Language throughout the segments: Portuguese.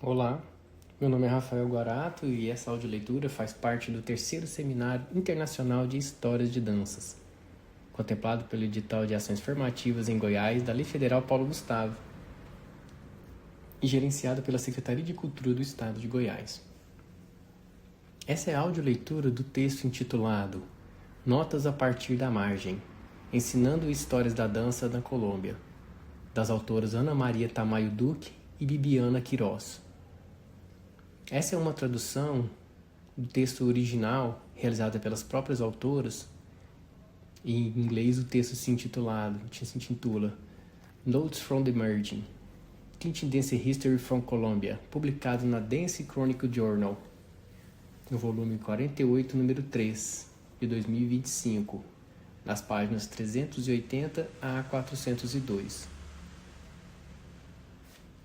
Olá, meu nome é Rafael Guarato e essa audioleitura faz parte do terceiro Seminário Internacional de Histórias de Danças, contemplado pelo edital de ações formativas em Goiás da Lei Federal Paulo Gustavo e gerenciado pela Secretaria de Cultura do Estado de Goiás. Essa é a audioleitura do texto intitulado Notas a partir da margem, ensinando histórias da dança na Colômbia, das autoras Ana Maria Tamayo Duque e Bibiana Queiroz. Essa é uma tradução do texto original, realizada pelas próprias autoras. Em inglês, o texto se intitula Notes from the Margin, Teaching Dance History from Colombia, publicado na Dance Chronicle Journal, no volume 48, número 3, de 2025, nas páginas 380 a 402.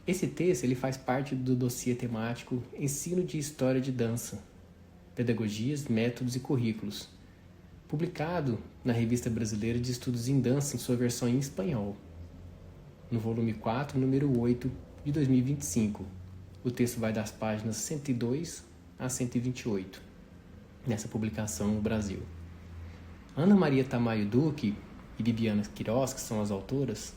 Esse texto ele faz parte do dossiê temático Ensino de História de Dança, Pedagogias, Métodos e Currículos, publicado na Revista Brasileira de Estudos em Dança em sua versão em espanhol, no volume 4, número 8, de 2025. O texto vai das páginas 102 a 128, nessa publicação no Brasil. Ana Maria Tamayo Duque e Bibiana Queiroz, que são as autoras,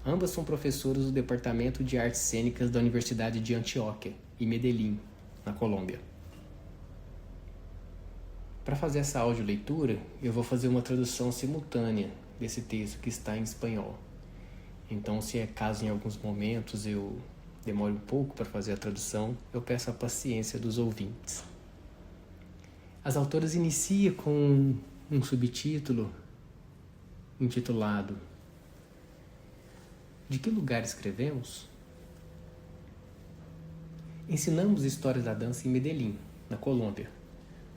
ambas são professoras do Departamento de Artes Cênicas da Universidade de Antioquia, em Medellín, na Colômbia. Para fazer essa audioleitura, eu vou fazer uma tradução simultânea desse texto que está em espanhol. Então, se é caso em alguns momentos eu demore um pouco para fazer a tradução, eu peço a paciência dos ouvintes. As autoras iniciam com um subtítulo intitulado De que lugar escrevemos? Ensinamos histórias da dança em Medellín, na Colômbia,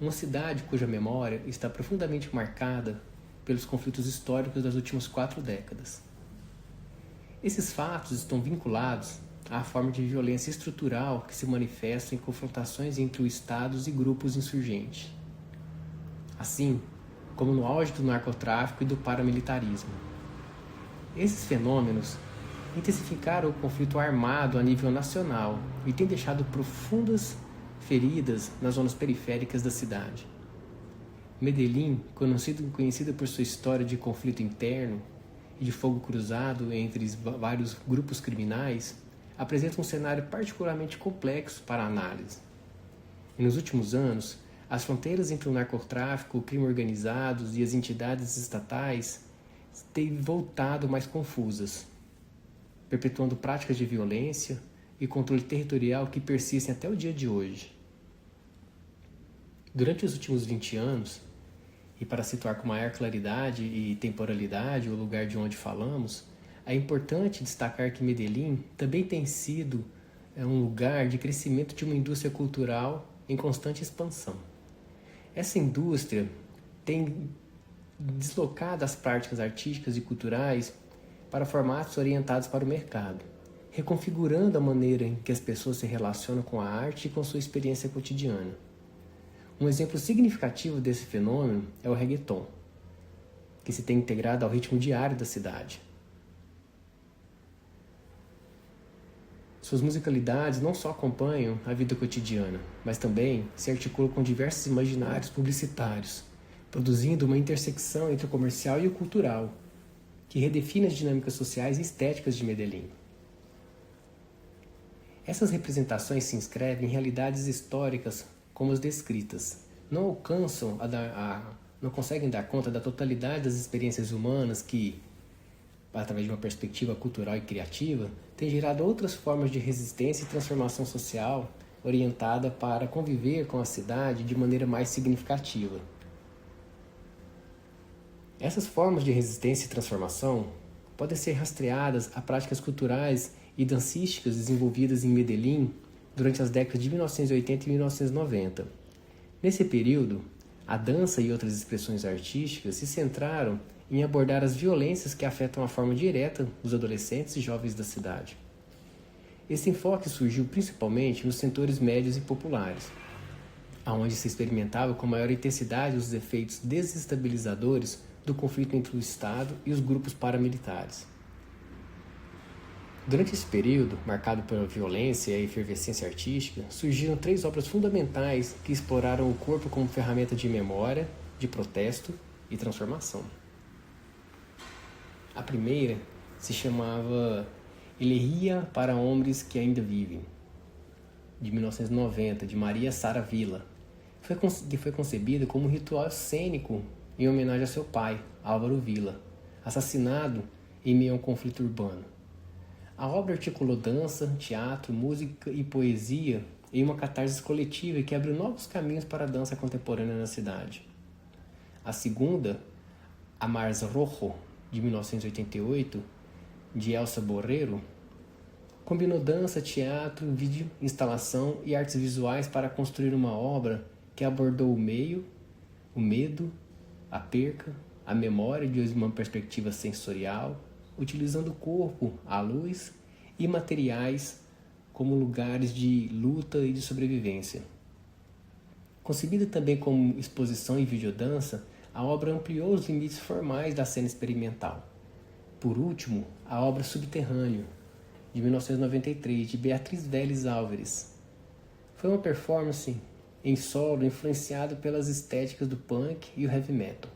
uma cidade cuja memória está profundamente marcada pelos conflitos históricos das últimas 4 décadas. Esses fatos estão vinculados à forma de violência estrutural que se manifesta em confrontações entre estados e grupos insurgentes, assim como no auge do narcotráfico e do paramilitarismo. Esses fenômenos intensificaram o conflito armado a nível nacional e têm deixado profundas feridas nas zonas periféricas da cidade. Medellín, conhecida por sua história de conflito interno e de fogo cruzado entre vários grupos criminais, apresenta um cenário particularmente complexo para a análise. E nos últimos anos, as fronteiras entre o narcotráfico, o crime organizado e as entidades estatais têm voltado mais confusas, perpetuando práticas de violência e controle territorial que persistem até o dia de hoje. Durante os últimos 20 anos, e para situar com maior claridade e temporalidade o lugar de onde falamos, é importante destacar que Medellín também tem sido um lugar de crescimento de uma indústria cultural em constante expansão. Essa indústria tem deslocado as práticas artísticas e culturais para formatos orientados para o mercado, reconfigurando a maneira em que as pessoas se relacionam com a arte e com sua experiência cotidiana. Um exemplo significativo desse fenômeno é o reggaeton, que se tem integrado ao ritmo diário da cidade. Suas musicalidades não só acompanham a vida cotidiana, mas também se articulam com diversos imaginários publicitários, produzindo uma intersecção entre o comercial e o cultural, que redefine as dinâmicas sociais e estéticas de Medellín. Essas representações se inscrevem em realidades históricas como as descritas, não conseguem dar conta da totalidade das experiências humanas que, através de uma perspectiva cultural e criativa, têm gerado outras formas de resistência e transformação social orientada para conviver com a cidade de maneira mais significativa. Essas formas de resistência e transformação podem ser rastreadas a práticas culturais e dancísticas desenvolvidas em Medellín durante as décadas de 1980 e 1990. Nesse período, a dança e outras expressões artísticas se centraram em abordar as violências que afetam a forma direta dos adolescentes e jovens da cidade. Esse enfoque surgiu principalmente nos setores médios e populares, onde se experimentava com maior intensidade os efeitos desestabilizadores do conflito entre o Estado e os grupos paramilitares. Durante esse período, marcado pela violência e a efervescência artística, surgiram 3 obras fundamentais que exploraram o corpo como ferramenta de memória, de protesto e transformação. A primeira se chamava Elegia para Homens que Ainda Vivem, de 1990, de Maria Sara Villa, que foi concebida como um ritual cênico em homenagem a seu pai, Álvaro Villa, assassinado em meio a um conflito urbano. A obra articulou dança, teatro, música e poesia em uma catarse coletiva que abriu novos caminhos para a dança contemporânea na cidade. A segunda, A Mars Rojo, de 1988, de Elsa Borrero, combinou dança, teatro, vídeo, instalação e artes visuais para construir uma obra que abordou o medo, a perca, a memória de uma perspectiva sensorial, utilizando o corpo, a luz e materiais como lugares de luta e de sobrevivência. Concebida também como exposição e videodança, a obra ampliou os limites formais da cena experimental. Por último, a obra Subterrâneo, de 1993, de Beatriz Vélez Álvares. Foi uma performance em solo influenciada pelas estéticas do punk e o heavy metal.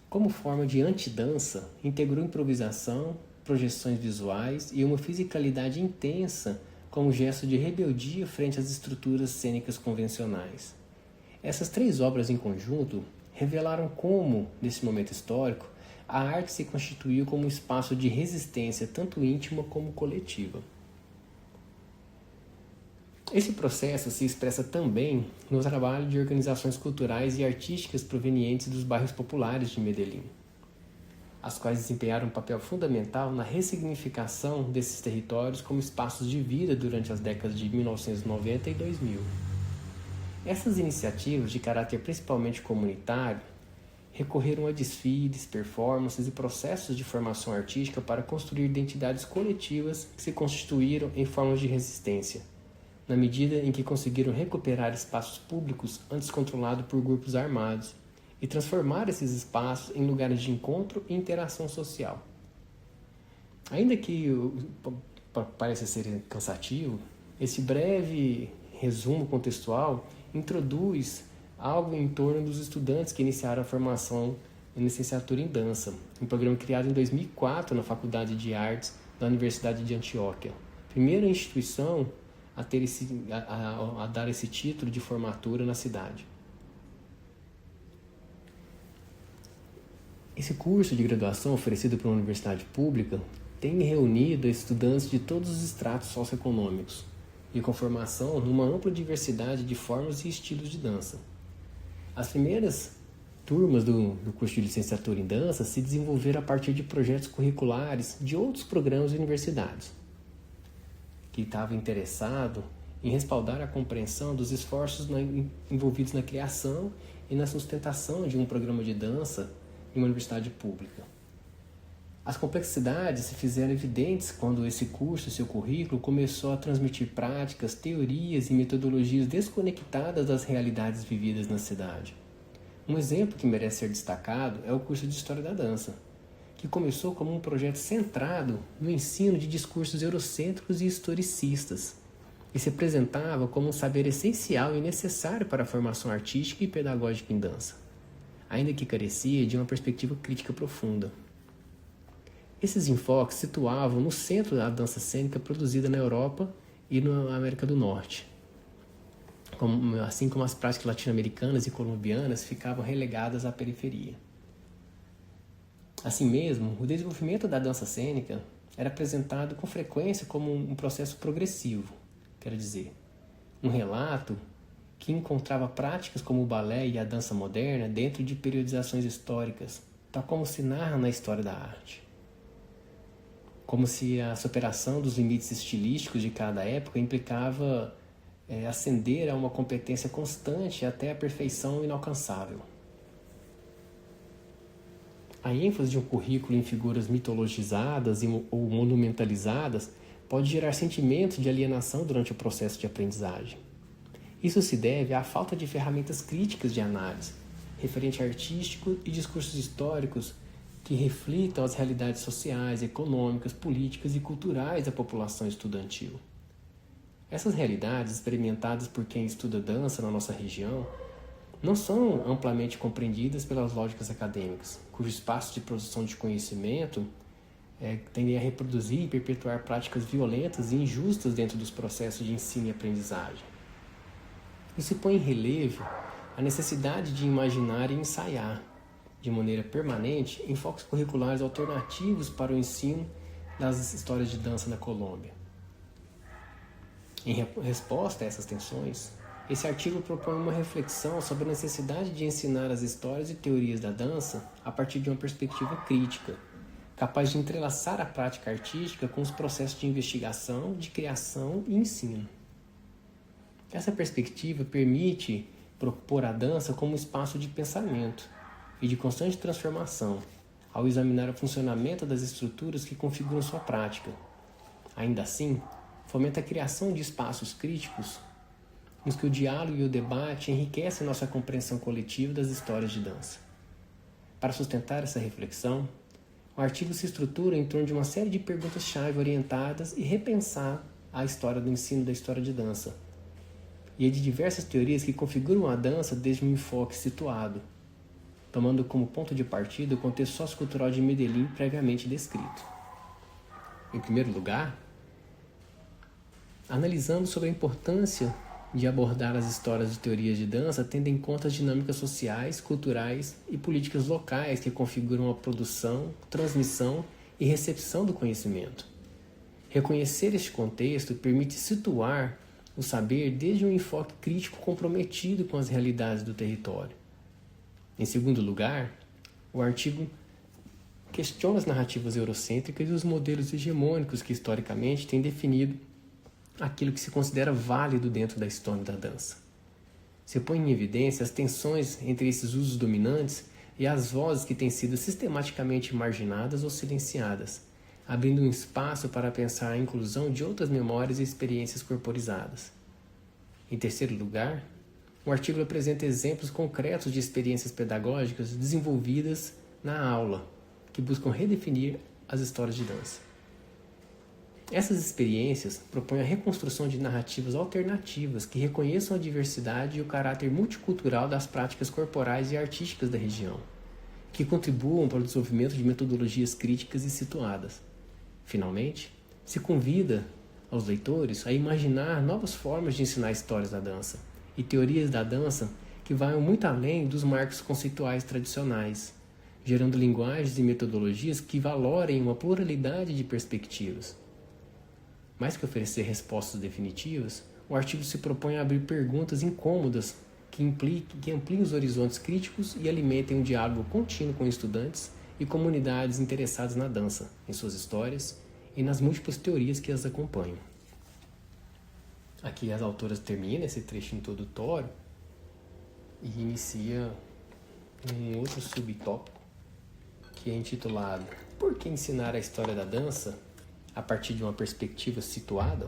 Como forma de antidança, integrou improvisação, projeções visuais e uma fisicalidade intensa como gesto de rebeldia frente às estruturas cênicas convencionais. Essas 3 obras em conjunto revelaram como, nesse momento histórico, a arte se constituiu como um espaço de resistência tanto íntima como coletiva. Esse processo se expressa também no trabalho de organizações culturais e artísticas provenientes dos bairros populares de Medellín, as quais desempenharam um papel fundamental na ressignificação desses territórios como espaços de vida durante as décadas de 1990 e 2000. Essas iniciativas, de caráter principalmente comunitário, recorreram a desfiles, performances e processos de formação artística para construir identidades coletivas que se constituíram em formas de resistência, na medida em que conseguiram recuperar espaços públicos antes controlados por grupos armados e transformar esses espaços em lugares de encontro e interação social. Ainda que pareça ser cansativo, esse breve resumo contextual introduz algo em torno dos estudantes que iniciaram a formação em licenciatura em dança, um programa criado em 2004 na Faculdade de Artes da Universidade de Antioquia, primeira instituição a dar esse título de formatura na cidade. Esse curso de graduação oferecido por uma universidade pública tem reunido estudantes de todos os estratos socioeconômicos e com formação numa ampla diversidade de formas e estilos de dança. As primeiras turmas do curso de licenciatura em dança se desenvolveram a partir de projetos curriculares de outros programas e universidades, que estavam interessados em respaldar a compreensão dos esforços envolvidos na criação e na sustentação de um programa de dança em uma universidade pública. As complexidades se fizeram evidentes quando esse curso e seu currículo começou a transmitir práticas, teorias e metodologias desconectadas das realidades vividas na cidade. Um exemplo que merece ser destacado é o curso de História da Dança, que começou como um projeto centrado no ensino de discursos eurocêntricos e historicistas, e se apresentava como um saber essencial e necessário para a formação artística e pedagógica em dança, ainda que carecia de uma perspectiva crítica profunda. Esses enfoques situavam no centro da dança cênica produzida na Europa e na América do Norte, assim como as práticas latino-americanas e colombianas ficavam relegadas à periferia. Assim mesmo, o desenvolvimento da dança cênica era apresentado com frequência como um processo progressivo, quer dizer, um relato que encontrava práticas como o balé e a dança moderna dentro de periodizações históricas, tal como se narra na história da arte. Como se a superação dos limites estilísticos de cada época implicava ascender a uma competência constante até a perfeição inalcançável. A ênfase de um currículo em figuras mitologizadas ou monumentalizadas pode gerar sentimentos de alienação durante o processo de aprendizagem. Isso se deve à falta de ferramentas críticas de análise, referente artístico e discursos históricos que reflitam as realidades sociais, econômicas, políticas e culturais da população estudantil. Essas realidades, experimentadas por quem estuda dança na nossa região, não são amplamente compreendidas pelas lógicas acadêmicas, cujo espaço de produção de conhecimento tendem a reproduzir e perpetuar práticas violentas e injustas dentro dos processos de ensino e aprendizagem. Isso põe em relevo a necessidade de imaginar e ensaiar, de maneira permanente, enfoques curriculares alternativos para o ensino das histórias de dança na Colômbia. Em resposta a essas tensões, esse artigo propõe uma reflexão sobre a necessidade de ensinar as histórias e teorias da dança a partir de uma perspectiva crítica, capaz de entrelaçar a prática artística com os processos de investigação, de criação e ensino. Essa perspectiva permite propor a dança como um espaço de pensamento e de constante transformação, ao examinar o funcionamento das estruturas que configuram sua prática. Ainda assim, fomenta a criação de espaços críticos nos que o diálogo e o debate enriquecem nossa compreensão coletiva das histórias de dança. Para sustentar essa reflexão, o artigo se estrutura em torno de uma série de perguntas-chave orientadas e repensar a história do ensino da história de dança, e de diversas teorias que configuram a dança desde um enfoque situado, tomando como ponto de partida o contexto sociocultural de Medellín previamente descrito. Em primeiro lugar, analisamos sobre a importância de abordar as histórias de teorias de dança tendo em conta as dinâmicas sociais, culturais e políticas locais que configuram a produção, transmissão e recepção do conhecimento. Reconhecer este contexto permite situar o saber desde um enfoque crítico comprometido com as realidades do território. Em segundo lugar, o artigo questiona as narrativas eurocêntricas e os modelos hegemônicos que historicamente têm definido aquilo que se considera válido dentro da história da dança. Se põe em evidência as tensões entre esses usos dominantes e as vozes que têm sido sistematicamente marginadas ou silenciadas, abrindo um espaço para pensar a inclusão de outras memórias e experiências corporizadas. Em terceiro lugar, o artigo apresenta exemplos concretos de experiências pedagógicas desenvolvidas na aula, que buscam redefinir as histórias de dança. Essas experiências propõem a reconstrução de narrativas alternativas que reconheçam a diversidade e o caráter multicultural das práticas corporais e artísticas da região, que contribuam para o desenvolvimento de metodologias críticas e situadas. Finalmente, se convida aos leitores a imaginar novas formas de ensinar histórias da dança e teorias da dança que vão muito além dos marcos conceituais tradicionais, gerando linguagens e metodologias que valorem uma pluralidade de perspectivas. Mais que oferecer respostas definitivas, o artigo se propõe a abrir perguntas incômodas que ampliem os horizontes críticos e alimentem um diálogo contínuo com estudantes e comunidades interessadas na dança, em suas histórias e nas múltiplas teorias que as acompanham. Aqui as autoras terminam esse trecho introdutório e inicia um outro subtópico que é intitulado Por que ensinar a história da dança a partir de uma perspectiva situada?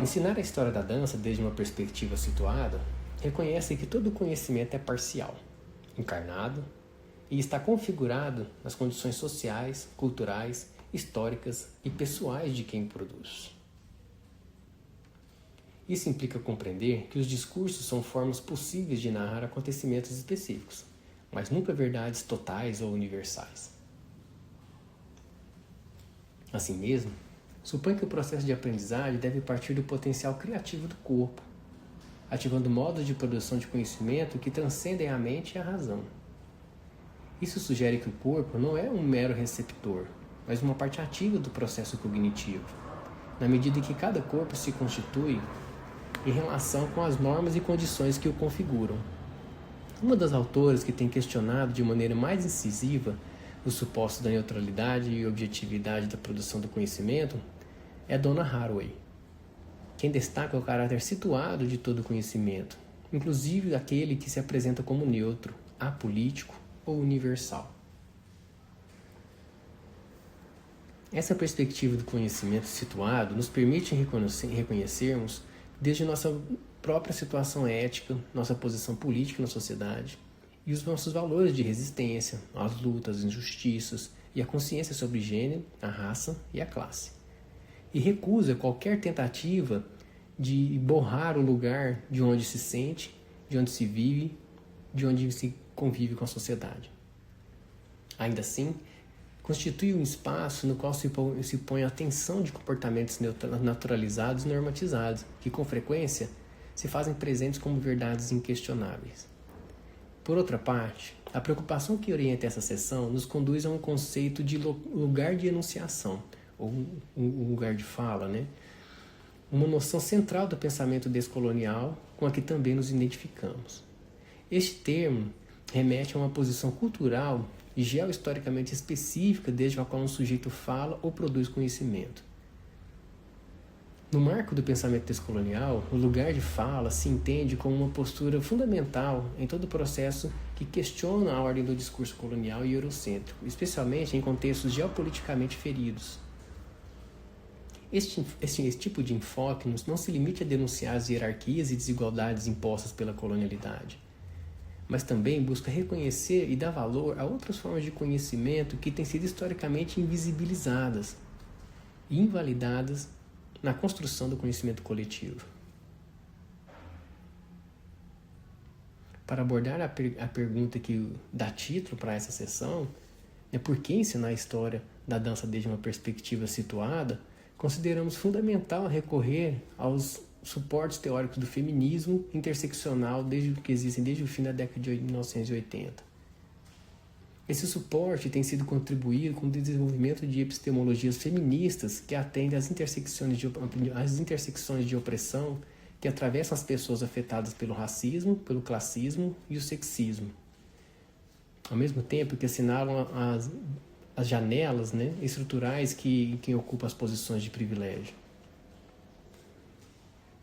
Ensinar a história da dança desde uma perspectiva situada reconhece que todo conhecimento é parcial, encarnado e está configurado nas condições sociais, culturais, históricas e pessoais de quem produz. Isso implica compreender que os discursos são formas possíveis de narrar acontecimentos específicos, mas nunca verdades totais ou universais. Assim mesmo, supõe que o processo de aprendizagem deve partir do potencial criativo do corpo, ativando modos de produção de conhecimento que transcendem a mente e a razão. Isso sugere que o corpo não é um mero receptor, mas uma parte ativa do processo cognitivo, na medida em que cada corpo se constitui em relação com as normas e condições que o configuram. Uma das autoras que tem questionado de maneira mais incisiva os supostos da neutralidade e objetividade da produção do conhecimento é Donna Haraway. Quem destaca o caráter situado de todo conhecimento, inclusive aquele que se apresenta como neutro, apolítico ou universal. Essa perspectiva do conhecimento situado nos permite reconhecermos desde nossa própria situação ética, nossa posição política na sociedade e os nossos valores de resistência às lutas, às injustiças e a consciência sobre gênero, a raça e a classe. E recusa qualquer tentativa de borrar o lugar de onde se sente, de onde se vive, de onde se convive com a sociedade. Ainda assim, constitui um espaço no qual se põe a atenção de comportamentos naturalizados e normatizados, que com frequência se fazem presentes como verdades inquestionáveis. Por outra parte, a preocupação que orienta essa seção nos conduz a um conceito de lugar de enunciação, ou um lugar de fala, né? Uma noção central do pensamento descolonial com a que também nos identificamos. Este termo remete a uma posição cultural e geohistoricamente específica desde a qual um sujeito fala ou produz conhecimento. No marco do pensamento descolonial, o lugar de fala se entende como uma postura fundamental em todo o processo que questiona a ordem do discurso colonial e eurocêntrico, especialmente em contextos geopoliticamente feridos. Esse tipo de enfoque não se limita a denunciar as hierarquias e desigualdades impostas pela colonialidade, mas também busca reconhecer e dar valor a outras formas de conhecimento que têm sido historicamente invisibilizadas e invalidadas na construção do conhecimento coletivo. Para abordar a pergunta que dá título para essa sessão, por que ensinar a história da dança desde uma perspectiva situada, consideramos fundamental recorrer aos suportes teóricos do feminismo interseccional que existem desde o fim da década de 1980. Esse suporte tem sido contribuído com o desenvolvimento de epistemologias feministas que atendem às intersecções de opressão que atravessam as pessoas afetadas pelo racismo, pelo classismo e o sexismo. Ao mesmo tempo que assinalam as janelas, estruturais que ocupam as posições de privilégio.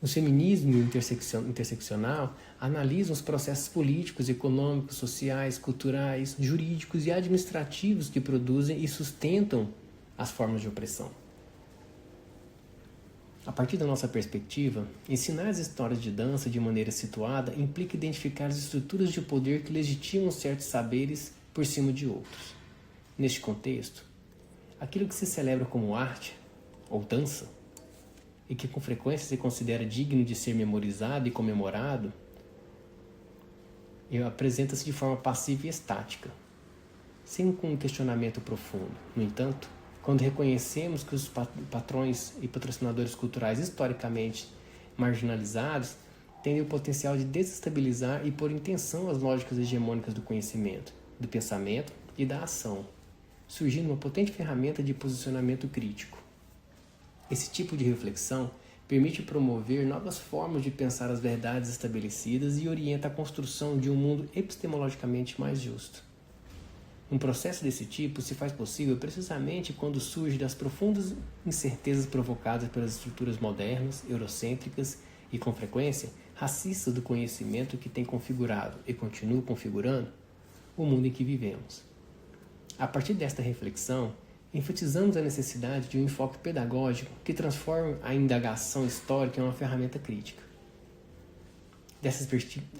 O feminismo interseccional analisa os processos políticos, econômicos, sociais, culturais, jurídicos e administrativos que produzem e sustentam as formas de opressão. A partir da nossa perspectiva, ensinar as histórias de dança de maneira situada implica identificar as estruturas de poder que legitimam certos saberes por cima de outros. Neste contexto, aquilo que se celebra como arte, ou dança, e que com frequência se considera digno de ser memorizado e comemorado, apresenta-se de forma passiva e estática, sem um questionamento profundo. No entanto, quando reconhecemos que os patrões e patrocinadores culturais historicamente marginalizados têm o potencial de desestabilizar e pôr em tensão as lógicas hegemônicas do conhecimento, do pensamento e da ação, surgindo uma potente ferramenta de posicionamento crítico. Esse tipo de reflexão permite promover novas formas de pensar as verdades estabelecidas e orienta a construção de um mundo epistemologicamente mais justo. Um processo desse tipo se faz possível precisamente quando surge das profundas incertezas provocadas pelas estruturas modernas, eurocêntricas e, com frequência, racistas do conhecimento que tem configurado e continua configurando o mundo em que vivemos. A partir desta reflexão, enfatizamos a necessidade de um enfoque pedagógico que transforme a indagação histórica em uma ferramenta crítica.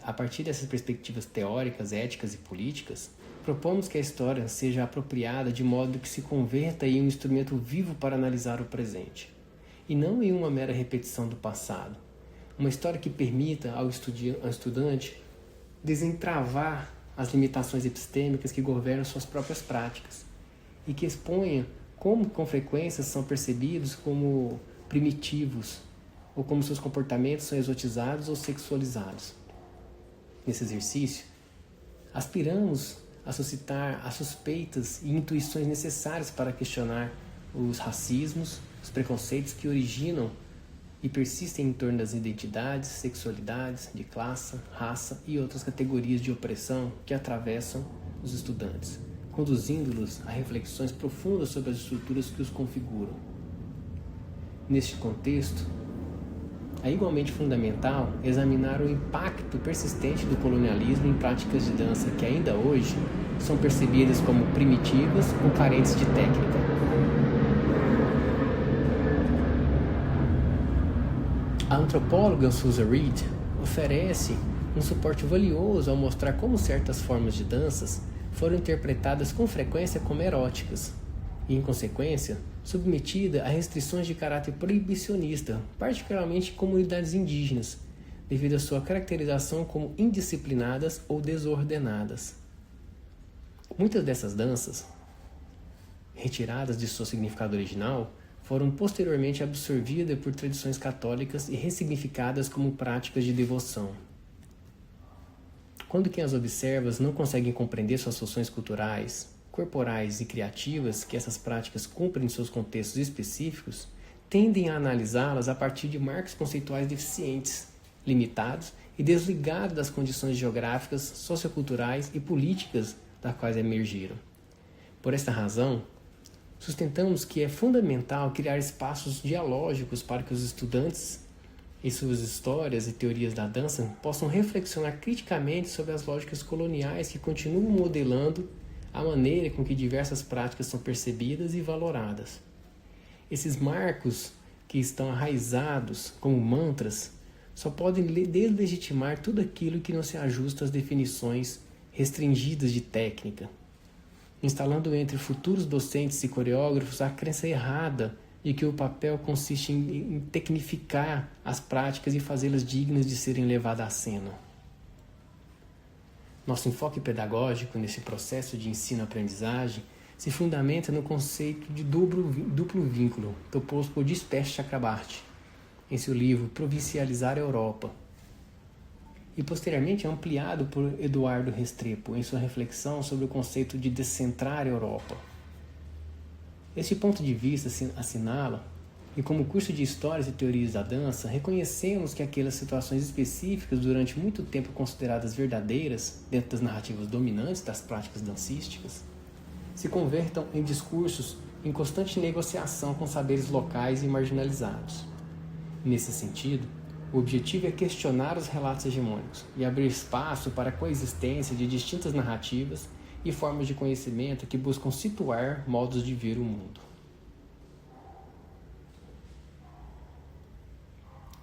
A partir dessas perspectivas teóricas, éticas e políticas, propomos que a história seja apropriada de modo que se converta em um instrumento vivo para analisar o presente, e não em uma mera repetição do passado. Uma história que permita ao estudante desentravar as limitações epistêmicas que governam suas próprias práticas, e que exponha como, com frequência, são percebidos como primitivos ou como seus comportamentos são exotizados ou sexualizados. Nesse exercício, aspiramos a suscitar as suspeitas e intuições necessárias para questionar os racismos, os preconceitos que originam e persistem em torno das identidades, sexualidades, de classe, raça e outras categorias de opressão que atravessam os estudantes, conduzindo-los a reflexões profundas sobre as estruturas que os configuram. Neste contexto, é igualmente fundamental examinar o impacto persistente do colonialismo em práticas de dança que ainda hoje são percebidas como primitivas ou carentes de técnica. A antropóloga Susan Reed oferece um suporte valioso ao mostrar como certas formas de danças foram interpretadas com frequência como eróticas e, em consequência, submetida a restrições de caráter proibicionista, particularmente em comunidades indígenas, devido à sua caracterização como indisciplinadas ou desordenadas. Muitas dessas danças, retiradas de seu significado original, foram posteriormente absorvidas por tradições católicas e ressignificadas como práticas de devoção. Quando quem as observa não conseguem compreender suas funções culturais, corporais e criativas que essas práticas cumprem em seus contextos específicos, tendem a analisá-las a partir de marcos conceituais deficientes, limitados e desligados das condições geográficas, socioculturais e políticas das quais emergiram. Por esta razão, sustentamos que é fundamental criar espaços dialógicos para que os estudantes e suas histórias e teorias da dança possam reflexionar criticamente sobre as lógicas coloniais que continuam modelando a maneira com que diversas práticas são percebidas e valoradas. Esses marcos que estão arraizados como mantras só podem deslegitimar tudo aquilo que não se ajusta às definições restringidas de técnica, instalando entre futuros docentes e coreógrafos a crença errada de que o papel consiste em tecnificar as práticas e fazê-las dignas de serem levadas à cena. Nosso enfoque pedagógico nesse processo de ensino-aprendizagem se fundamenta no conceito de duplo vínculo proposto por Dispesh Chakrabarty em seu livro Provincializar a Europa, e posteriormente ampliado por Eduardo Restrepo em sua reflexão sobre o conceito de descentrar a Europa. Este ponto de vista assinala, e como curso de Histórias e Teorias da Dança, reconhecemos que aquelas situações específicas durante muito tempo consideradas verdadeiras dentro das narrativas dominantes das práticas dancísticas, se convertam em discursos em constante negociação com saberes locais e marginalizados. Nesse sentido, o objetivo é questionar os relatos hegemônicos e abrir espaço para a coexistência de distintas narrativas e formas de conhecimento que buscam situar modos de ver o mundo.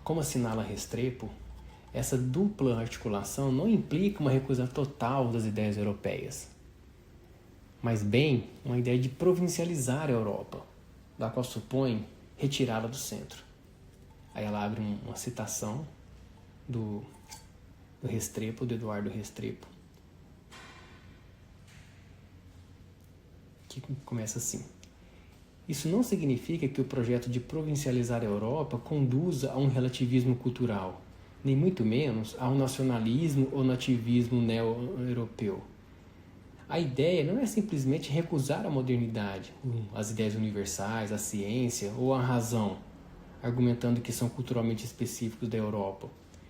Como assinala Restrepo, essa dupla articulação não implica uma recusa total das ideias europeias, mas bem uma ideia de provincializar a Europa, da qual supõe retirá-la do centro. Aí ela abre uma citação do Restrepo, do Eduardo Restrepo, que começa assim: isso não significa que o projeto de provincializar a Europa conduza a um relativismo cultural, nem muito menos a um nacionalismo ou nativismo neo-europeu. A ideia não é simplesmente recusar a modernidade, as ideias universais, a ciência ou a razão, argumentando que são culturalmente específicos da Europa,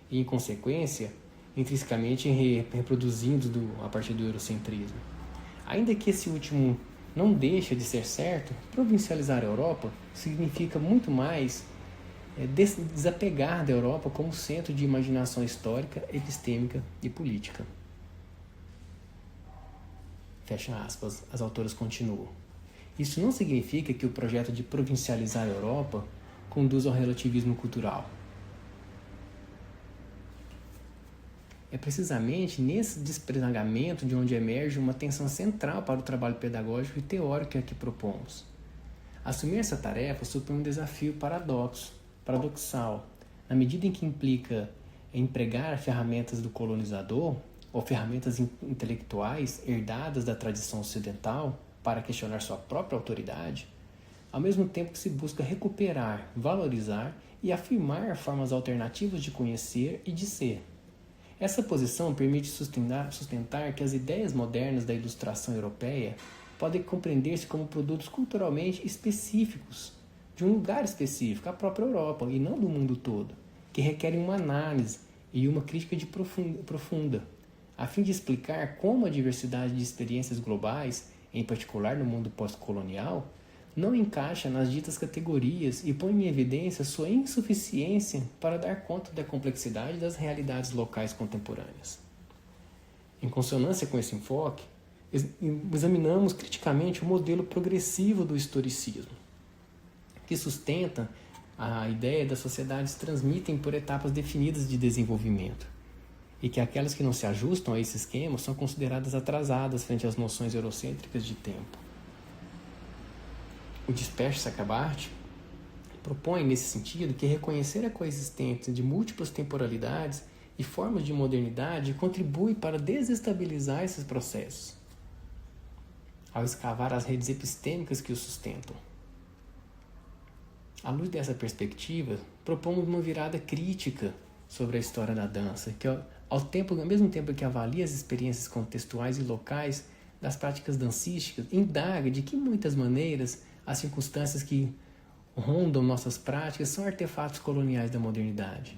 e, em consequência, intrinsecamente reproduzindo a partir do eurocentrismo. Ainda que esse último não deixa de ser certo, provincializar a Europa significa muito mais desapegar da Europa como centro de imaginação histórica, epistêmica e política. Fecha aspas, as autoras continuam. Isso não significa que o projeto de provincializar a Europa conduz ao relativismo cultural. É precisamente nesse desprezagamento de onde emerge uma tensão central para o trabalho pedagógico e teórico que aqui propomos. Assumir essa tarefa supõe um desafio paradoxal, na medida em que implica empregar ferramentas do colonizador ou ferramentas intelectuais herdadas da tradição ocidental para questionar sua própria autoridade, ao mesmo tempo que se busca recuperar, valorizar e afirmar formas alternativas de conhecer e de ser. Essa posição permite sustentar que as ideias modernas da ilustração europeia podem compreender-se como produtos culturalmente específicos, de um lugar específico, a própria Europa, e não do mundo todo, que requerem uma análise e uma crítica profunda, a fim de explicar como a diversidade de experiências globais, em particular no mundo pós-colonial, não encaixa nas ditas categorias e põe em evidência sua insuficiência para dar conta da complexidade das realidades locais contemporâneas. Em consonância com esse enfoque, examinamos criticamente o modelo progressivo do historicismo, que sustenta a ideia das sociedades transmitem por etapas definidas de desenvolvimento, e que aquelas que não se ajustam a esse esquema são consideradas atrasadas frente às noções eurocêntricas de tempo. O Disperso Chakrabarty propõe, nesse sentido, que reconhecer a coexistência de múltiplas temporalidades e formas de modernidade contribui para desestabilizar esses processos, ao escavar as redes epistêmicas que os sustentam. À luz dessa perspectiva, propomos uma virada crítica sobre a história da dança, que ao mesmo tempo que avalia as experiências contextuais e locais das práticas dancísticas, indaga de que muitas maneiras as circunstâncias que rondam nossas práticas são artefatos coloniais da modernidade.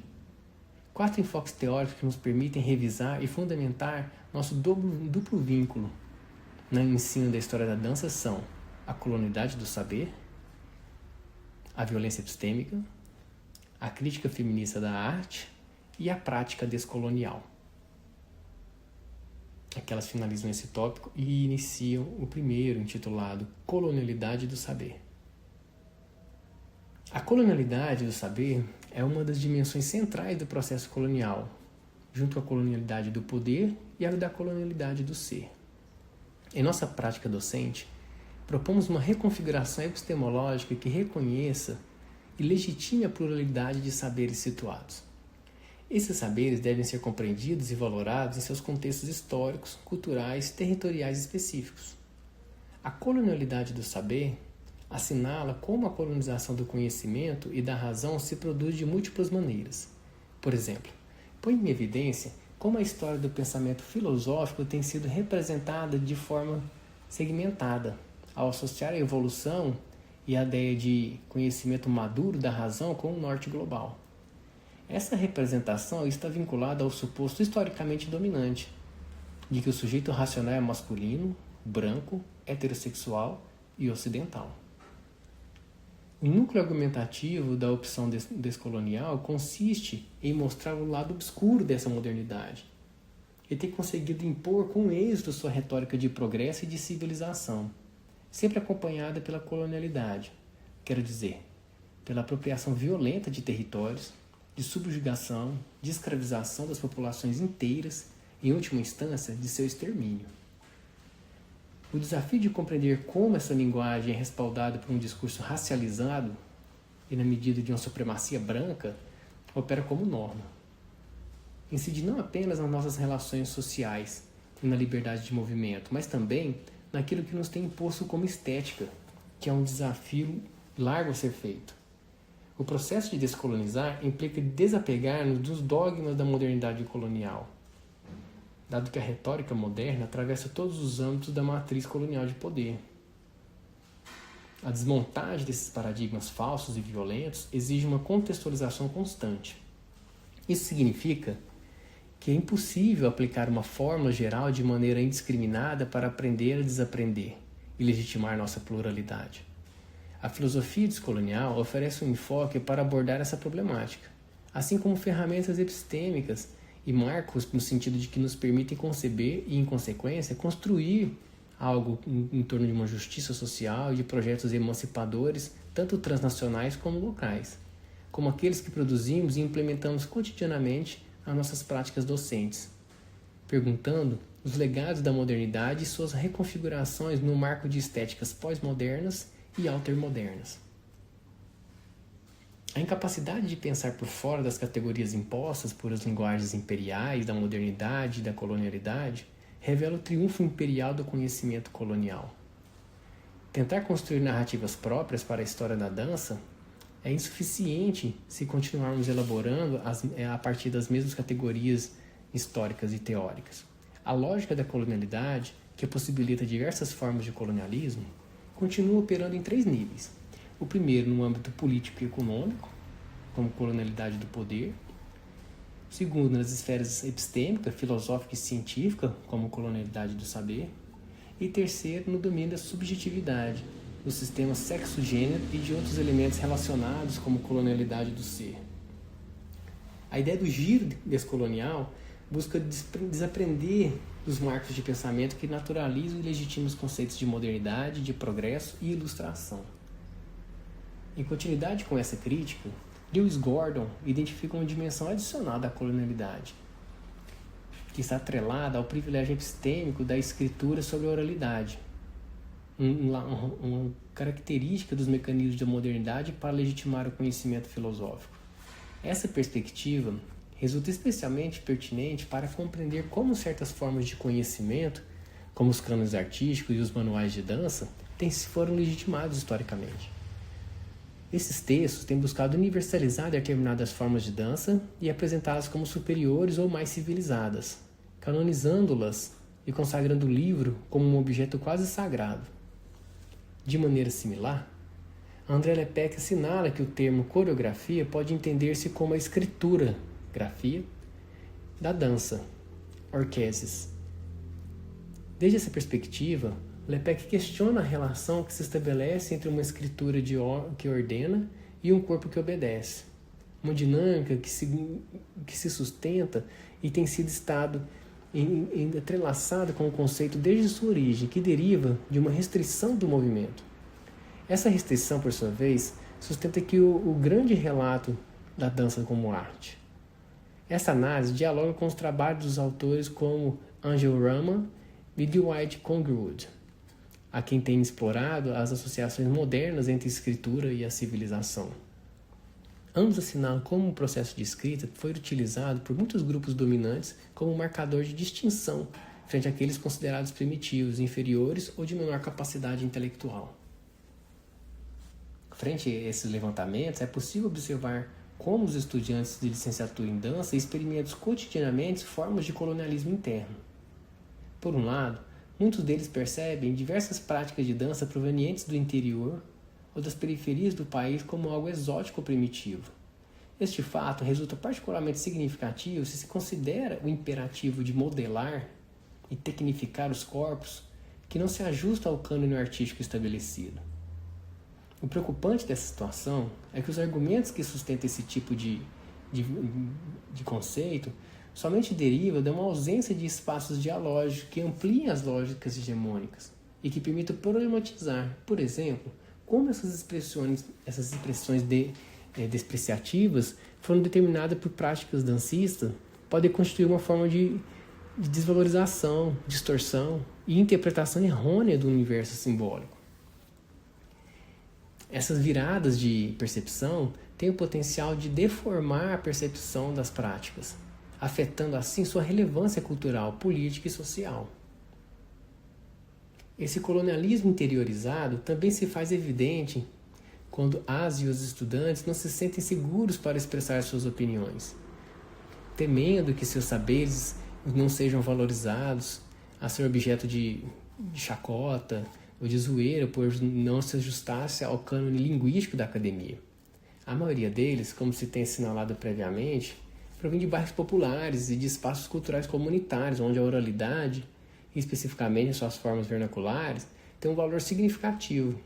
4 enfoques teóricos que nos permitem revisar e fundamentar nosso duplo vínculo no ensino da história da dança são a colonialidade do saber, a violência epistêmica, a crítica feminista da arte e a prática descolonial. Aqui elas finalizam esse tópico e iniciam o primeiro, intitulado Colonialidade do Saber. A colonialidade do saber é uma das dimensões centrais do processo colonial, junto à colonialidade do poder e à da colonialidade do ser. Em nossa prática docente, propomos uma reconfiguração epistemológica que reconheça e legitime a pluralidade de saberes situados. Esses saberes devem ser compreendidos e valorados em seus contextos históricos, culturais e territoriais específicos. A colonialidade do saber assinala como a colonização do conhecimento e da razão se produz de múltiplas maneiras. Por exemplo, põe em evidência como a história do pensamento filosófico tem sido representada de forma segmentada, ao associar a evolução e a ideia de conhecimento maduro da razão com o norte global. Essa representação está vinculada ao suposto historicamente dominante, de que o sujeito racional é masculino, branco, heterossexual e ocidental. O núcleo argumentativo da opção descolonial consiste em mostrar o lado obscuro dessa modernidade e ter conseguido impor com êxito sua retórica de progresso e de civilização, sempre acompanhada pela colonialidade, quero dizer, pela apropriação violenta de territórios, de subjugação, de escravização das populações inteiras, em última instância, de seu extermínio. O desafio de compreender como essa linguagem é respaldada por um discurso racializado e na medida de uma supremacia branca, opera como norma. Incide não apenas nas nossas relações sociais e na liberdade de movimento, mas também naquilo que nos tem imposto como estética, que é um desafio largo a ser feito. O processo de descolonizar implica desapegar-nos dos dogmas da modernidade colonial, dado que a retórica moderna atravessa todos os âmbitos da matriz colonial de poder. A desmontagem desses paradigmas falsos e violentos exige uma contextualização constante. Isso significa que é impossível aplicar uma fórmula geral de maneira indiscriminada para aprender a desaprender e legitimar nossa pluralidade. A filosofia descolonial oferece um enfoque para abordar essa problemática, assim como ferramentas epistêmicas e marcos no sentido de que nos permitem conceber e, em consequência, construir algo em torno de uma justiça social e de projetos emancipadores, tanto transnacionais como locais, como aqueles que produzimos e implementamos cotidianamente nas nossas práticas docentes, perguntando os legados da modernidade e suas reconfigurações no marco de estéticas pós-modernas e altermodernas. A incapacidade de pensar por fora das categorias impostas por as linguagens imperiais da modernidade e da colonialidade revela o triunfo imperial do conhecimento colonial. Tentar construir narrativas próprias para a história da dança é insuficiente se continuarmos elaborando a partir das mesmas categorias históricas e teóricas. A lógica da colonialidade, que possibilita diversas formas de colonialismo, continua operando em 3 níveis. O primeiro no âmbito político e econômico, como colonialidade do poder. O segundo nas esferas epistêmica, filosófica e científica, como colonialidade do saber. E terceiro no domínio da subjetividade, dos sistemas sexo-gênero e de outros elementos relacionados como colonialidade do ser. A ideia do giro descolonial busca desaprender dos marcos de pensamento que naturalizam e legitimam os conceitos de modernidade, de progresso e ilustração. Em continuidade com essa crítica, Lewis Gordon identifica uma dimensão adicional da colonialidade, que está atrelada ao privilégio epistêmico da escritura sobre a oralidade, uma característica dos mecanismos da modernidade para legitimar o conhecimento filosófico. Essa perspectiva resulta especialmente pertinente para compreender como certas formas de conhecimento, como os cânones artísticos e os manuais de dança, foram legitimados historicamente. Esses textos têm buscado universalizar determinadas formas de dança e apresentá-las como superiores ou mais civilizadas, canonizando-las e consagrando o livro como um objeto quase sagrado. De maneira similar, André Lepec assinala que o termo coreografia pode entender-se como a escritura, grafia, da dança, orquesis. Desde essa perspectiva, Lepec questiona a relação que se estabelece entre uma escritura que ordena e um corpo que obedece. Uma dinâmica que se sustenta e tem sido estado entrelaçada com o conceito desde sua origem, que deriva de uma restrição do movimento. Essa restrição, por sua vez, sustenta que o grande relato da dança como arte. Essa análise dialoga com os trabalhos dos autores como Angel Rama e Dwight Congrud, a quem tem explorado as associações modernas entre a escritura e a civilização. Ambos assinalam como o processo de escrita foi utilizado por muitos grupos dominantes como marcador de distinção frente àqueles considerados primitivos, inferiores ou de menor capacidade intelectual. Frente a esses levantamentos, é possível observar como os estudantes de licenciatura em dança experimentam cotidianamente formas de colonialismo interno. Por um lado, muitos deles percebem diversas práticas de dança provenientes do interior ou das periferias do país como algo exótico ou primitivo. Este fato resulta particularmente significativo se considera o imperativo de modelar e tecnificar os corpos que não se ajusta ao cânone artístico estabelecido. O preocupante dessa situação é que os argumentos que sustentam esse tipo de conceito somente derivam de uma ausência de espaços dialógicos que ampliem as lógicas hegemônicas e que permitam problematizar, por exemplo, como essas expressões despreciativas foram determinadas por práticas dancistas podem constituir uma forma de desvalorização, distorção e interpretação errônea do universo simbólico. Essas viradas de percepção têm o potencial de deformar a percepção das práticas, afetando assim sua relevância cultural, política e social. Esse colonialismo interiorizado também se faz evidente quando as e os estudantes não se sentem seguros para expressar suas opiniões, temendo que seus saberes não sejam valorizados, a ser objeto de chacota ou de zoeira por não se ajustasse ao cânone linguístico da academia. A maioria deles, como se tem assinalado previamente, provém de bairros populares e de espaços culturais comunitários, onde a oralidade, e especificamente suas formas vernaculares, tem um valor significativo,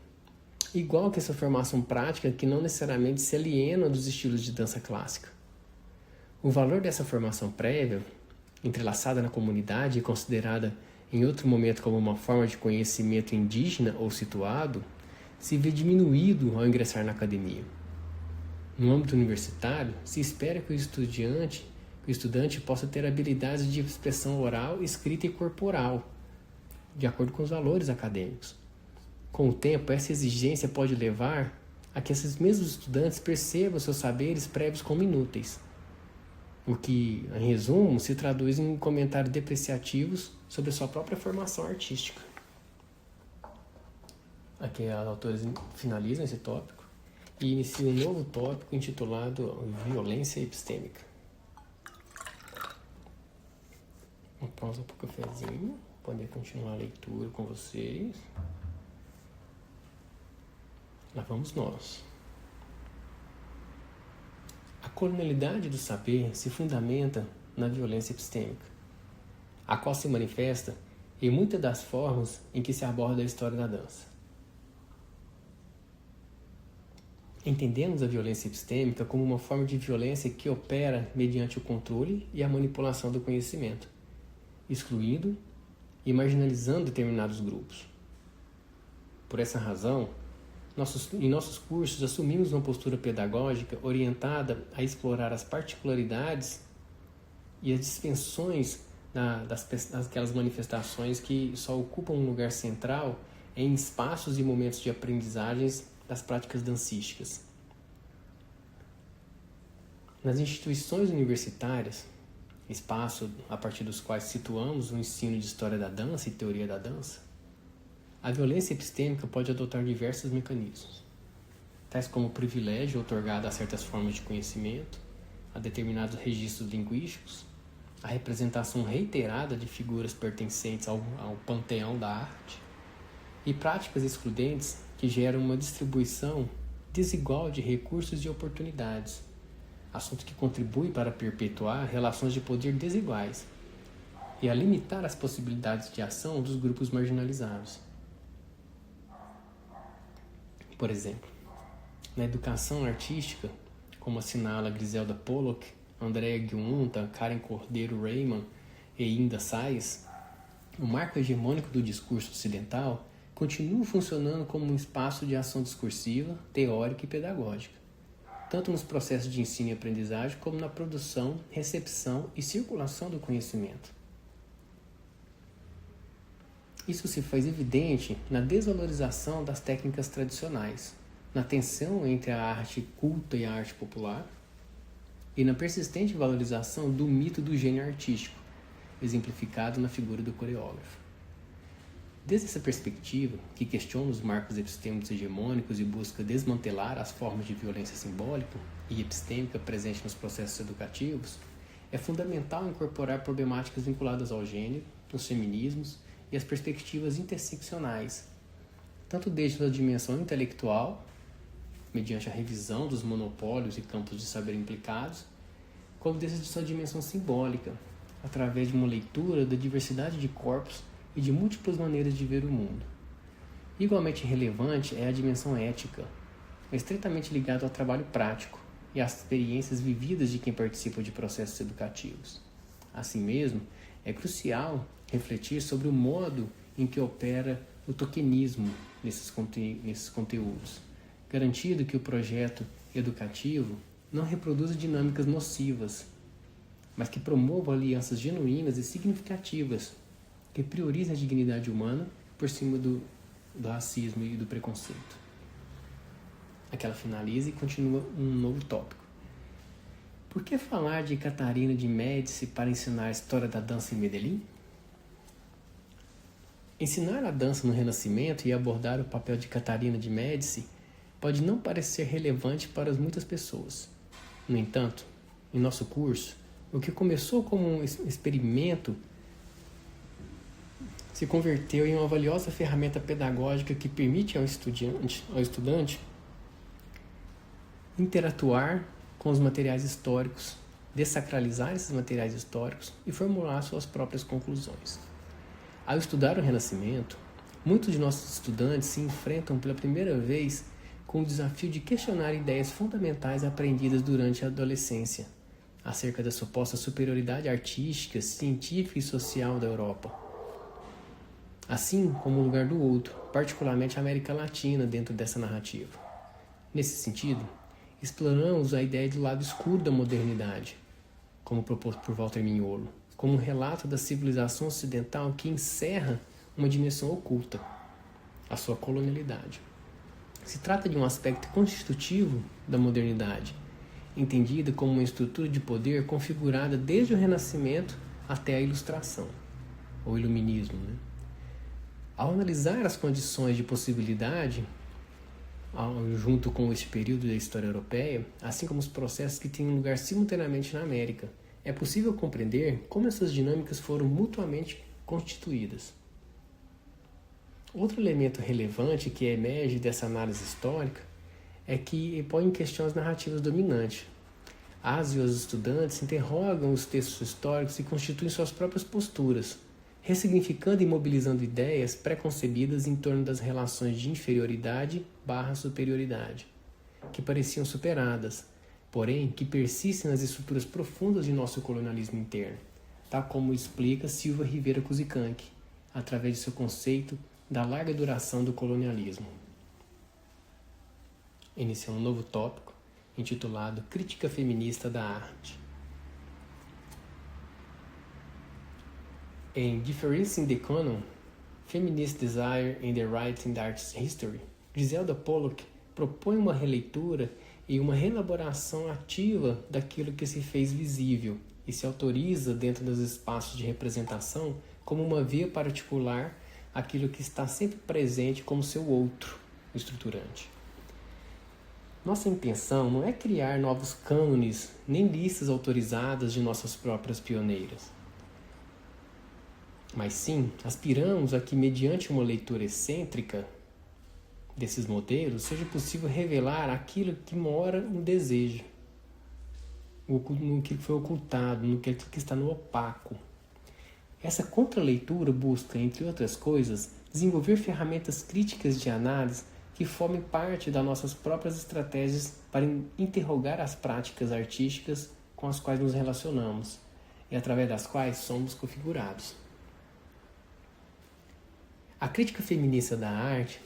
igual que essa formação prática que não necessariamente se aliena dos estilos de dança clássica. O valor dessa formação prévia, entrelaçada na comunidade e considerada em outro momento como uma forma de conhecimento indígena ou situado, se vê diminuído ao ingressar na academia. No âmbito universitário, se espera que o estudante possa ter habilidades de expressão oral, escrita e corporal, de acordo com os valores acadêmicos. Com o tempo, essa exigência pode levar a que esses mesmos estudantes percebam seus saberes prévios como inúteis, o que, em resumo, se traduz em comentários depreciativos sobre a sua própria formação artística. Aqui os autores finalizam esse tópico e iniciam um novo tópico intitulado Violência Epistêmica. Uma pausa para o cafezinho, poder continuar a leitura com vocês. Lá vamos nós. A colonialidade do saber se fundamenta na violência epistêmica, a qual se manifesta em muitas das formas em que se aborda a história da dança. Entendemos a violência epistêmica como uma forma de violência que opera mediante o controle e a manipulação do conhecimento, excluindo e marginalizando determinados grupos. Por essa razão, em nossos cursos assumimos uma postura pedagógica orientada a explorar as particularidades e as distinções daquelas manifestações que só ocupam um lugar central em espaços e momentos de aprendizagens das práticas dancísticas. Nas instituições universitárias, espaço a partir dos quais situamos o ensino de história da dança e teoria da dança, a violência epistêmica pode adotar diversos mecanismos, tais como o privilégio otorgado a certas formas de conhecimento, a determinados registros linguísticos, a representação reiterada de figuras pertencentes ao panteão da arte e práticas excludentes que geram uma distribuição desigual de recursos e oportunidades, assunto que contribui para perpetuar relações de poder desiguais e a limitar as possibilidades de ação dos grupos marginalizados. Por exemplo, na educação artística, como assinala Griselda Pollock, Andréa Guiunta, Karen Cordeiro-Rayman e Inda Sais, o marco hegemônico do discurso ocidental continua funcionando como um espaço de ação discursiva, teórica e pedagógica, tanto nos processos de ensino e aprendizagem como na produção, recepção e circulação do conhecimento. Isso se faz evidente na desvalorização das técnicas tradicionais, na tensão entre a arte culta e a arte popular, e na persistente valorização do mito do gênio artístico, exemplificado na figura do coreógrafo. Desde essa perspectiva, que questiona os marcos epistêmicos hegemônicos e busca desmantelar as formas de violência simbólica e epistêmica presentes nos processos educativos, é fundamental incorporar problemáticas vinculadas ao gênero, os feminismos e as perspectivas interseccionais, tanto desde sua dimensão intelectual, mediante a revisão dos monopólios e campos de saber implicados, como desde sua dimensão simbólica, através de uma leitura da diversidade de corpos e de múltiplas maneiras de ver o mundo. Igualmente relevante é a dimensão ética, estreitamente ligada ao trabalho prático e às experiências vividas de quem participa de processos educativos. Assim mesmo, é crucial refletir sobre o modo em que opera o tokenismo nesses conteúdos, garantindo que o projeto educativo não reproduza dinâmicas nocivas, mas que promova alianças genuínas e significativas que priorizem a dignidade humana por cima do racismo e do preconceito. Aquela finaliza e continua um novo tópico. Por que falar de Catarina de Médici para ensinar a história da dança em Medellín? Ensinar a dança no Renascimento e abordar o papel de Catarina de Médici pode não parecer relevante para muitas pessoas. No entanto, em nosso curso, o que começou como um experimento se converteu em uma valiosa ferramenta pedagógica que permite ao estudante interatuar com os materiais históricos, dessacralizar esses materiais históricos e formular suas próprias conclusões. Ao estudar o Renascimento, muitos de nossos estudantes se enfrentam pela primeira vez com o desafio de questionar ideias fundamentais aprendidas durante a adolescência, acerca da suposta superioridade artística, científica e social da Europa, assim como o lugar do outro, particularmente a América Latina, dentro dessa narrativa. Nesse sentido, exploramos a ideia do lado escuro da modernidade, como proposto por Walter Mignolo, como um relato da civilização ocidental que encerra uma dimensão oculta, a sua colonialidade. Se trata de um aspecto constitutivo da modernidade, entendida como uma estrutura de poder configurada desde o Renascimento até a Ilustração, ou Iluminismo. Ao analisar as condições de possibilidade, junto com este período da história europeia, assim como os processos que têm lugar simultaneamente na América, é possível compreender como essas dinâmicas foram mutuamente constituídas. Outro elemento relevante que emerge dessa análise histórica é que põe em questão as narrativas dominantes. As e os estudantes interrogam os textos históricos e constituem suas próprias posturas, ressignificando e mobilizando ideias preconcebidas em torno das relações de inferioridade/superioridade, que pareciam superadas, porém que persistem nas estruturas profundas de nosso colonialismo interno, tal como explica Silva Rivera Cusicanqui, através de seu conceito da larga duração do colonialismo. Inicia um novo tópico, intitulado Crítica Feminista da Arte. Em Differencing the Canon, Feminist Desire in the Writing Art's History, Griselda Pollock propõe uma releitura e uma reelaboração ativa daquilo que se fez visível e se autoriza dentro dos espaços de representação como uma via para articular aquilo que está sempre presente como seu outro, o estruturante. Nossa intenção não é criar novos cânones nem listas autorizadas de nossas próprias pioneiras, mas sim aspiramos a que, mediante uma leitura excêntrica desses modelos, seja possível revelar aquilo que mora no desejo, no que foi ocultado, no que está no opaco. Essa contraleitura busca, entre outras coisas, desenvolver ferramentas críticas de análise que formem parte das nossas próprias estratégias para interrogar as práticas artísticas com as quais nos relacionamos e através das quais somos configurados. A crítica feminista da arte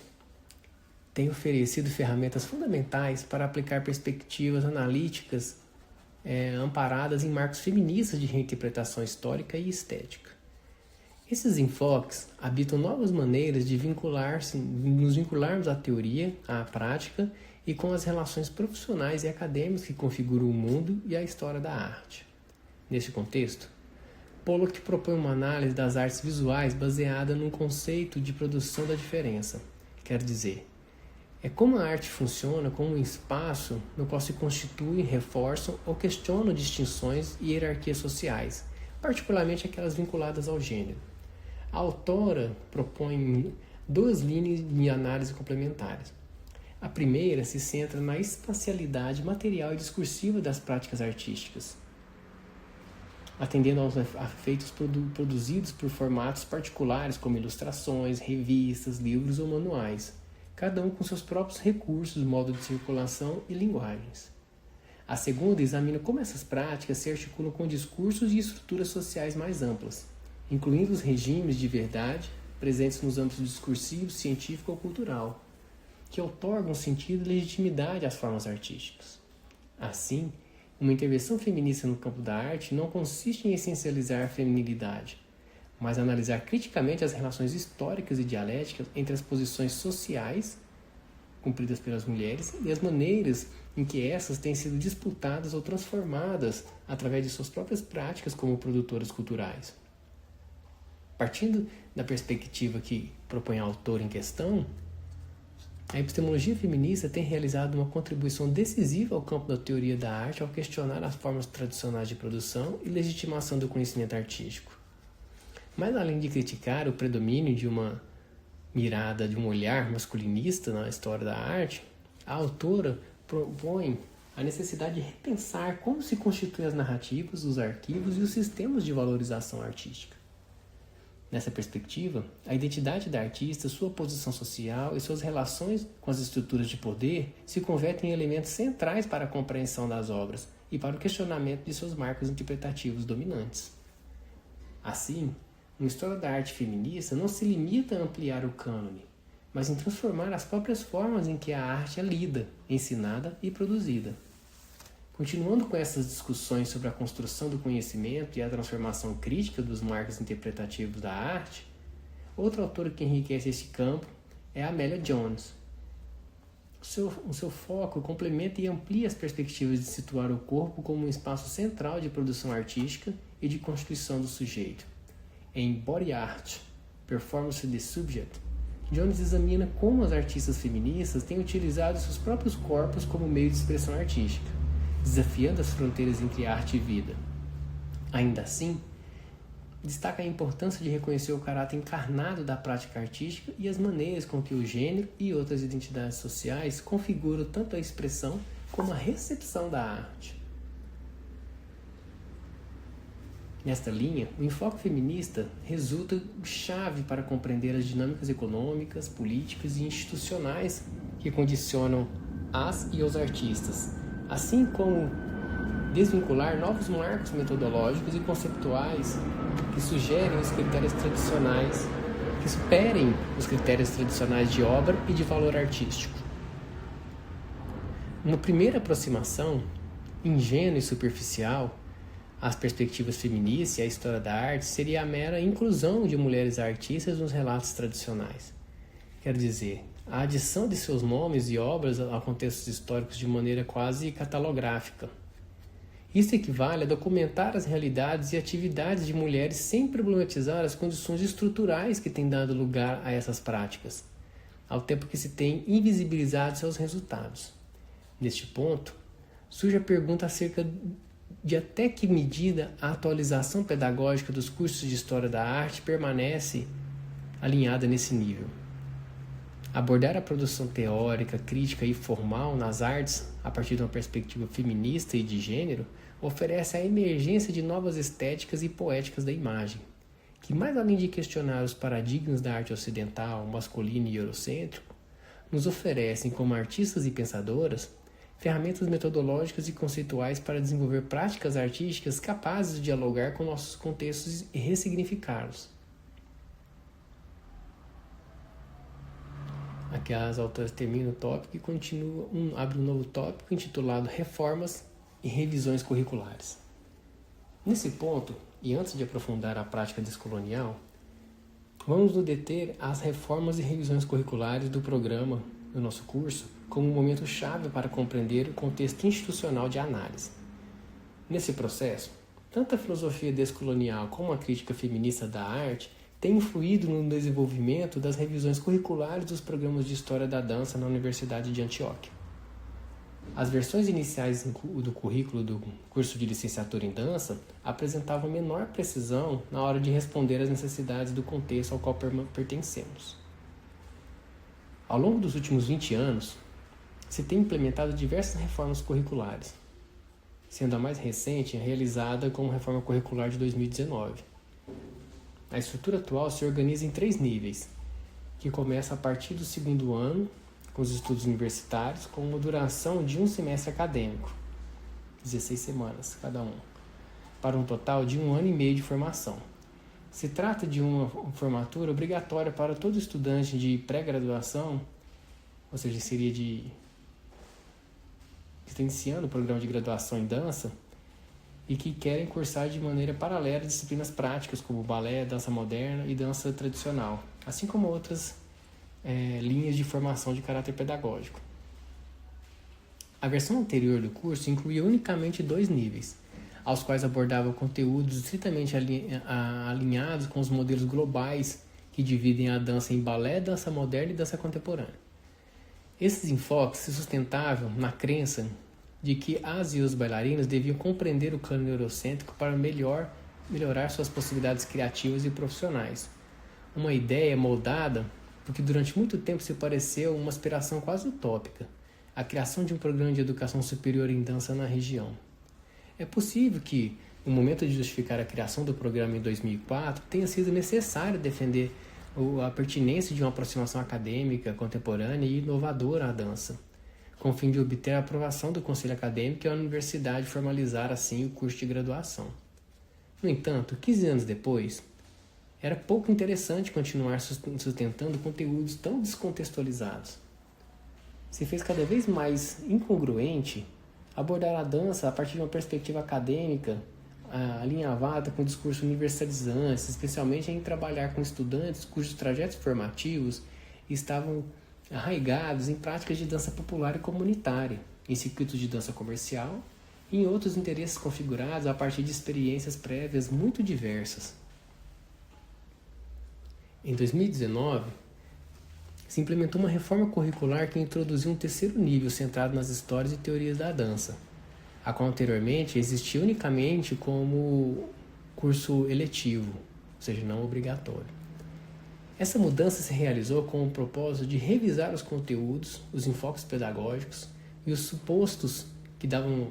tem oferecido ferramentas fundamentais para aplicar perspectivas analíticas amparadas em marcos feministas de reinterpretação histórica e estética. Esses enfoques habitam novas maneiras de nos vincularmos à teoria, à prática e com as relações profissionais e acadêmicas que configuram o mundo e a história da arte. Neste contexto, Pollock propõe uma análise das artes visuais baseada num conceito de produção da diferença. Quer dizer, é como a arte funciona como um espaço no qual se constituem, reforçam ou questionam distinções e hierarquias sociais, particularmente aquelas vinculadas ao gênero. A autora propõe duas linhas de análise complementares. A primeira se centra na espacialidade material e discursiva das práticas artísticas, atendendo aos efeitos produzidos por formatos particulares como ilustrações, revistas, livros ou manuais, cada um com seus próprios recursos, modo de circulação e linguagens. A segunda examina como essas práticas se articulam com discursos e estruturas sociais mais amplas, incluindo os regimes de verdade presentes nos âmbitos discursivo, científico ou cultural, que outorgam sentido e legitimidade às formas artísticas. Assim, uma intervenção feminista no campo da arte não consiste em essencializar a feminilidade, mas analisar criticamente as relações históricas e dialéticas entre as posições sociais cumpridas pelas mulheres e as maneiras em que essas têm sido disputadas ou transformadas através de suas próprias práticas como produtoras culturais. Partindo da perspectiva que propõe a autora em questão, a epistemologia feminista tem realizado uma contribuição decisiva ao campo da teoria da arte ao questionar as formas tradicionais de produção e legitimação do conhecimento artístico. Mas além de criticar o predomínio de uma mirada, de um olhar masculinista na história da arte, a autora propõe a necessidade de repensar como se constituem as narrativas, os arquivos e os sistemas de valorização artística. Nessa perspectiva, a identidade da artista, sua posição social e suas relações com as estruturas de poder se convertem em elementos centrais para a compreensão das obras e para o questionamento de seus marcos interpretativos dominantes. Assim, uma história da arte feminista não se limita a ampliar o cânone, mas em transformar as próprias formas em que a arte é lida, ensinada e produzida. Continuando com essas discussões sobre a construção do conhecimento e a transformação crítica dos marcos interpretativos da arte, outra autora que enriquece esse campo é Amélia Jones. O seu foco complementa e amplia as perspectivas de situar o corpo como um espaço central de produção artística e de constituição do sujeito. Em Body Art, Performance the Subject, Jones examina como as artistas feministas têm utilizado seus próprios corpos como meio de expressão artística, desafiando as fronteiras entre arte e vida. Ainda assim, destaca a importância de reconhecer o caráter encarnado da prática artística e as maneiras com que o gênero e outras identidades sociais configuram tanto a expressão como a recepção da arte. Nesta linha, o enfoque feminista resulta chave para compreender as dinâmicas econômicas, políticas e institucionais que condicionam as e os artistas, assim como desvincular novos marcos metodológicos e conceptuais que superem os critérios tradicionais de obra e de valor artístico. Uma primeira aproximação, ingênua e superficial, as perspectivas feministas e a história da arte seria a mera inclusão de mulheres artistas nos relatos tradicionais. Quer dizer, a adição de seus nomes e obras a contextos históricos de maneira quase catalográfica. Isso equivale a documentar as realidades e atividades de mulheres sem problematizar as condições estruturais que têm dado lugar a essas práticas, ao tempo que se tem invisibilizado seus resultados. Neste ponto, surge a pergunta acerca de até que medida a atualização pedagógica dos cursos de História da Arte permanece alinhada nesse nível. Abordar a produção teórica, crítica e formal nas artes, a partir de uma perspectiva feminista e de gênero, oferece a emergência de novas estéticas e poéticas da imagem, que, mais além de questionar os paradigmas da arte ocidental, masculino e eurocêntrico, nos oferecem, como artistas e pensadoras, ferramentas metodológicas e conceituais para desenvolver práticas artísticas capazes de dialogar com nossos contextos e ressignificá-los. Aqui as autoras terminam o tópico e abre um novo tópico intitulado Reformas e Revisões Curriculares. Nesse ponto, e antes de aprofundar a prática descolonial, vamos nos deter às reformas e revisões curriculares do programa do nosso curso como um momento chave para compreender o contexto institucional de análise. Nesse processo, tanto a filosofia descolonial como a crítica feminista da arte têm influído no desenvolvimento das revisões curriculares dos programas de História da Dança na Universidade de Antioquia. As versões iniciais do currículo do curso de licenciatura em dança apresentavam menor precisão na hora de responder às necessidades do contexto ao qual pertencemos. Ao longo dos últimos 20 anos, se tem implementado diversas reformas curriculares, sendo a mais recente realizada com a Reforma Curricular de 2019. A estrutura atual se organiza em 3 níveis, que começa a partir do 2º ano, com os estudos universitários, com uma duração de um semestre acadêmico, 16 semanas cada um, para um total de 1 ano e meio de formação. Se trata de uma formatura obrigatória para todo estudante de pré-graduação, ou seja, seria que está iniciando o programa de graduação em dança, e que querem cursar de maneira paralela disciplinas práticas como balé, dança moderna e dança tradicional, assim como outras linhas de formação de caráter pedagógico. A versão anterior do curso incluía unicamente 2 níveis, aos quais abordava conteúdos estritamente alinhados com os modelos globais que dividem a dança em balé, dança moderna e dança contemporânea. Esses enfoques se sustentavam na crença de que as e os bailarinos deviam compreender o cânone eurocêntrico para melhorar suas possibilidades criativas e profissionais. Uma ideia moldada porque durante muito tempo se pareceu uma aspiração quase utópica, a criação de um programa de educação superior em dança na região. É possível que, no momento de justificar a criação do programa em 2004, tenha sido necessário defender a pertinência de uma aproximação acadêmica, contemporânea e inovadora à dança, com o fim de obter a aprovação do conselho acadêmico e a universidade formalizar assim o curso de graduação. No entanto, 15 anos depois, era pouco interessante continuar sustentando conteúdos tão descontextualizados. Se fez cada vez mais incongruente abordar a dança a partir de uma perspectiva acadêmica alinhavada com discursos universalizantes, especialmente em trabalhar com estudantes cujos trajetos formativos estavam arraigados em práticas de dança popular e comunitária, em circuitos de dança comercial e em outros interesses configurados a partir de experiências prévias muito diversas. Em 2019, se implementou uma reforma curricular que introduziu um 3º nível centrado nas histórias e teorias da dança, a qual anteriormente existia unicamente como curso eletivo, ou seja, não obrigatório. Essa mudança se realizou com o propósito de revisar os conteúdos, os enfoques pedagógicos e os supostos que davam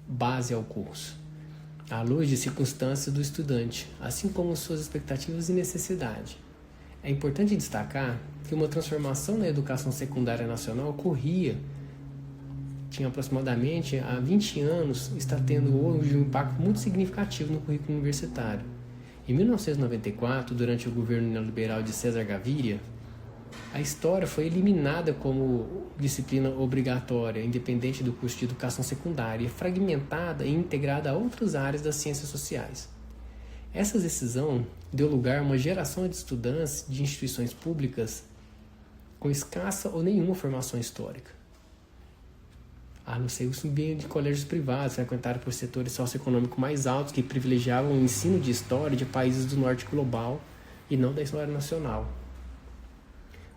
base ao curso, à luz de circunstâncias do estudante, assim como suas expectativas e necessidade. É importante destacar que uma transformação na educação secundária nacional tinha aproximadamente há 20 anos, está tendo hoje um impacto muito significativo no currículo universitário. Em 1994, durante o governo neoliberal de César Gaviria, A história foi eliminada como disciplina obrigatória, independente do curso de educação secundária, fragmentada e integrada a outras áreas das ciências sociais. Essa decisão deu lugar a uma geração de estudantes de instituições públicas com escassa ou nenhuma formação histórica. A não ser o ambiente de colégios privados, frequentados por setores socioeconômicos mais altos que privilegiavam o ensino de história de países do norte global e não da história nacional.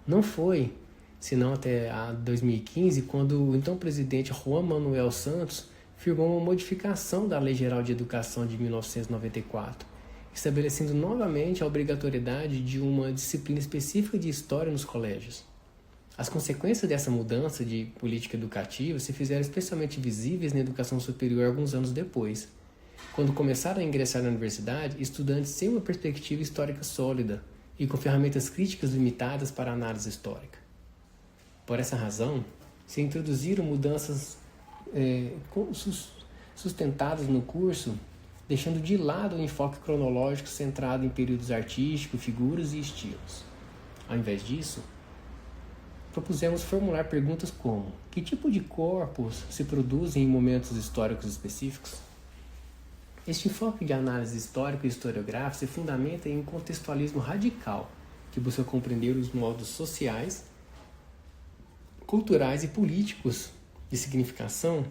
Não foi, senão até 2015, quando o então presidente Juan Manuel Santos firmou uma modificação da Lei Geral de Educação de 1994, estabelecendo novamente a obrigatoriedade de uma disciplina específica de história nos colégios. As consequências dessa mudança de política educativa se fizeram especialmente visíveis na educação superior alguns anos depois, quando começaram a ingressar na universidade estudantes sem uma perspectiva histórica sólida e com ferramentas críticas limitadas para a análise histórica. Por essa razão, se introduziram mudanças sustentadas no curso, deixando de lado o enfoque cronológico centrado em períodos artísticos, figuras e estilos. Ao invés disso, propusemos formular perguntas como: que tipo de corpos se produzem em momentos históricos específicos? Este enfoque de análise histórica e historiográfica se fundamenta em um contextualismo radical que busca compreender os modos sociais, culturais e políticos de significação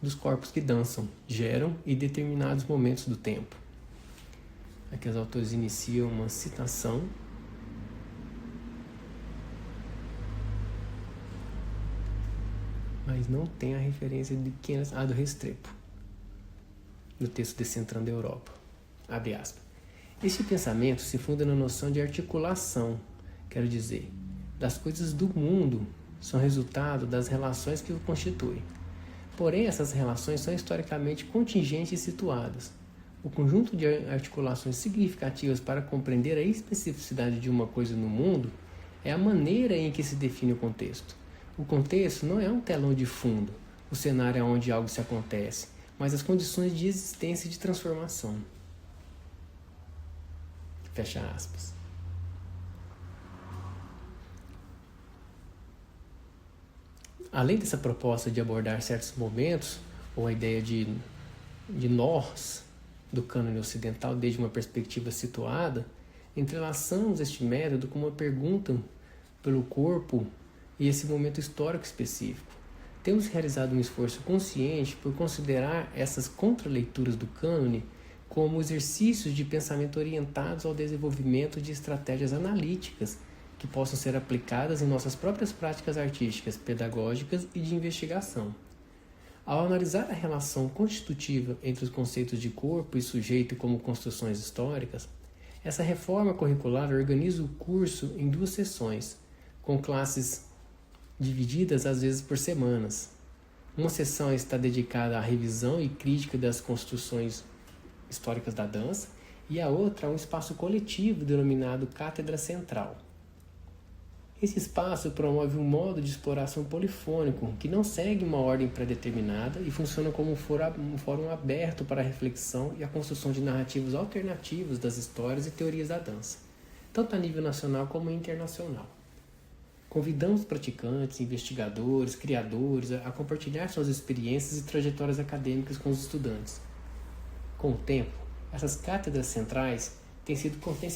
dos corpos que dançam, geram e determinados momentos do tempo. Aqui os autores iniciam uma citação mas não tem a referência de quem é do Restrepo, no texto Descentrando a Europa. Abre aspas. Este pensamento se funda na noção de articulação, quero dizer, das coisas do mundo são resultado das relações que o constituem. Porém, essas relações são historicamente contingentes e situadas. O conjunto de articulações significativas para compreender a especificidade de uma coisa no mundo é a maneira em que se define o contexto. O contexto não é um telão de fundo, o cenário onde algo se acontece, mas as condições de existência e de transformação. Fecha aspas. Além dessa proposta de abordar certos momentos, ou a ideia de nós do cânone ocidental desde uma perspectiva situada, entrelaçamos este método com uma pergunta pelo corpo e esse momento histórico específico. Temos realizado um esforço consciente por considerar essas contraleituras do cânone como exercícios de pensamento orientados ao desenvolvimento de estratégias analíticas que possam ser aplicadas em nossas próprias práticas artísticas, pedagógicas e de investigação. Ao analisar a relação constitutiva entre os conceitos de corpo e sujeito como construções históricas, essa reforma curricular organiza o curso em 2 sessões, com classes divididas às vezes por semanas. Uma sessão está dedicada à revisão e crítica das construções históricas da dança e a outra a um espaço coletivo denominado Cátedra Central. Esse espaço promove um modo de exploração polifônico que não segue uma ordem pré-determinada e funciona como um fórum aberto para a reflexão e a construção de narrativos alternativos das histórias e teorias da dança, tanto a nível nacional como internacional. Convidamos praticantes, investigadores, criadores a compartilhar suas experiências e trajetórias acadêmicas com os estudantes. Com o tempo, essas cátedras centrais têm se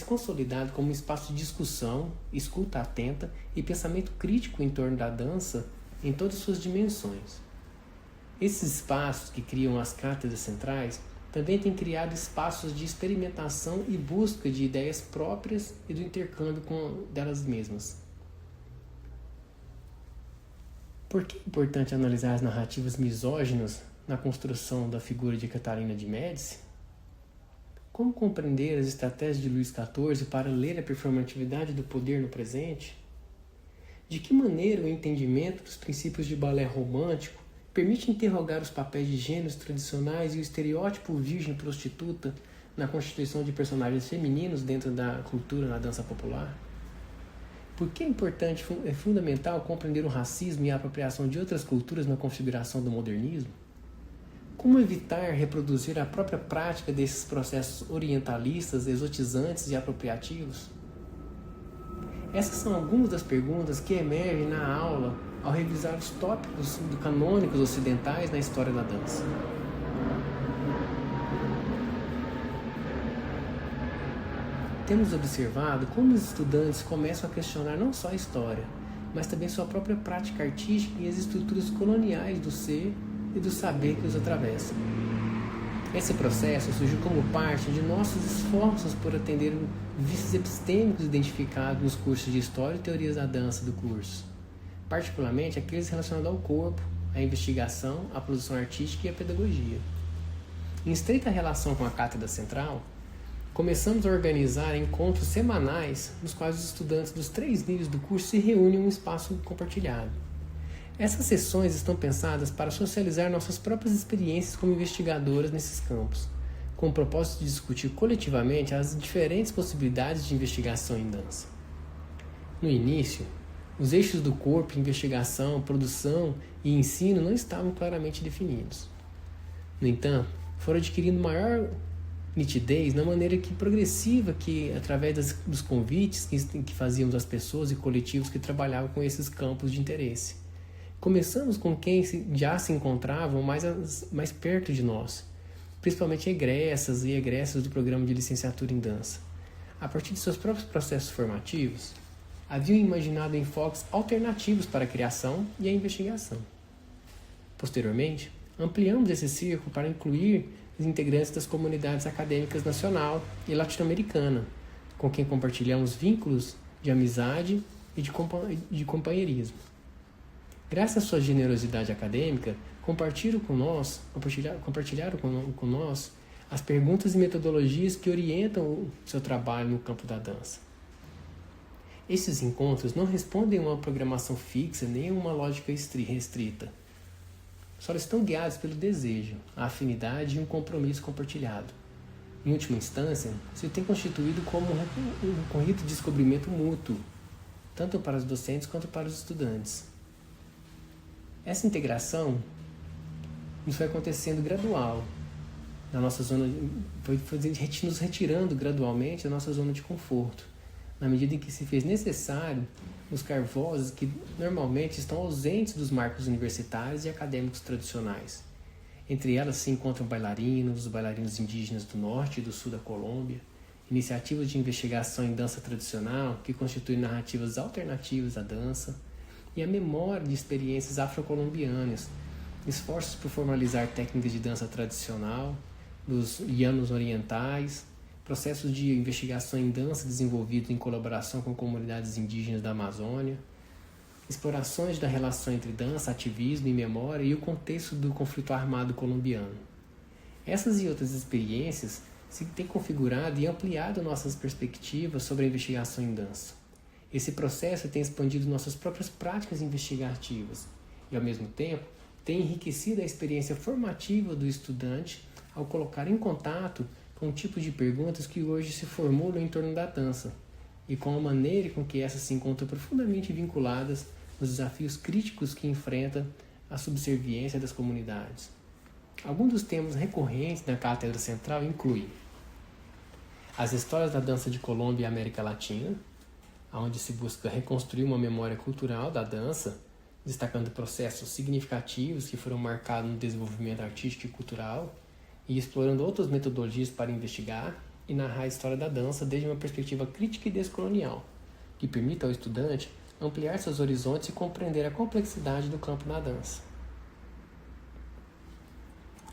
consolidado como um espaço de discussão, escuta atenta e pensamento crítico em torno da dança em todas suas dimensões. Esses espaços que criam as cátedras centrais também têm criado espaços de experimentação e busca de ideias próprias e do intercâmbio com delas mesmas. Por que é importante analisar as narrativas misóginas na construção da figura de Catarina de Médici? Como compreender as estratégias de Luís XIV para ler a performatividade do poder no presente? De que maneira o entendimento dos princípios de balé romântico permite interrogar os papéis de gêneros tradicionais e o estereótipo virgem prostituta na constituição de personagens femininos dentro da cultura na dança popular? Por que é fundamental compreender o racismo e a apropriação de outras culturas na configuração do modernismo? Como evitar reproduzir a própria prática desses processos orientalistas, exotizantes e apropriativos? Essas são algumas das perguntas que emergem na aula ao revisar os tópicos canônicos ocidentais na história da dança. Temos observado como os estudantes começam a questionar não só a história, mas também sua própria prática artística e as estruturas coloniais do ser e do saber que os atravessam. Esse processo surgiu como parte de nossos esforços por atender vícios epistêmicos identificados nos cursos de História e Teorias da Dança do curso, particularmente aqueles relacionados ao corpo, à investigação, à produção artística e à pedagogia. Em estreita relação com a Cátedra Central, começamos a organizar encontros semanais nos quais os estudantes dos 3 níveis do curso se reúnem em um espaço compartilhado. Essas sessões estão pensadas para socializar nossas próprias experiências como investigadoras nesses campos, com o propósito de discutir coletivamente as diferentes possibilidades de investigação em dança. No início, os eixos do corpo, investigação, produção e ensino não estavam claramente definidos. No entanto, foram adquirindo maior nitidez na maneira progressiva que, através dos convites que fazíamos às pessoas e coletivos que trabalhavam com esses campos de interesse. Começamos com quem já se encontravam mais perto de nós, principalmente egressas e egressas do programa de licenciatura em dança. A partir de seus próprios processos formativos, haviam imaginado enfoques alternativos para a criação e a investigação. Posteriormente, ampliamos esse círculo para incluir os integrantes das comunidades acadêmicas nacional e latino-americana, com quem compartilhamos vínculos de amizade e de companheirismo. Graças à sua generosidade acadêmica, compartilharam com nós as perguntas e metodologias que orientam o seu trabalho no campo da dança. Esses encontros não respondem a uma programação fixa nem a uma lógica restrita. Só estão guiados pelo desejo, a afinidade e um compromisso compartilhado. Em última instância, se tem constituído como um rito de descobrimento mútuo, tanto para os docentes quanto para os estudantes. Essa integração nos foi acontecendo gradual, na nossa zona, foi nos retirando gradualmente da nossa zona de conforto, na medida em que se fez necessário buscar vozes que normalmente estão ausentes dos marcos universitários e acadêmicos tradicionais. Entre elas se encontram os bailarinos indígenas do norte e do sul da Colômbia, iniciativas de investigação em dança tradicional que constituem narrativas alternativas à dança, e a memória de experiências afrocolombianas, esforços por formalizar técnicas de dança tradicional dos llanos orientais, processos de investigação em dança desenvolvidos em colaboração com comunidades indígenas da Amazônia, explorações da relação entre dança, ativismo e memória e o contexto do conflito armado colombiano. Essas e outras experiências se têm configurado e ampliado nossas perspectivas sobre a investigação em dança. Esse processo tem expandido nossas próprias práticas investigativas e, ao mesmo tempo, tem enriquecido a experiência formativa do estudante ao colocar em contato com o tipo de perguntas que hoje se formulam em torno da dança e com a maneira com que essas se encontram profundamente vinculadas nos desafios críticos que enfrenta a subserviência das comunidades. Alguns dos temas recorrentes na Cátedra Central incluem as histórias da dança de Colômbia e América Latina, onde se busca reconstruir uma memória cultural da dança, destacando processos significativos que foram marcados no desenvolvimento artístico e cultural, e explorando outras metodologias para investigar e narrar a história da dança desde uma perspectiva crítica e descolonial, que permita ao estudante ampliar seus horizontes e compreender a complexidade do campo da dança.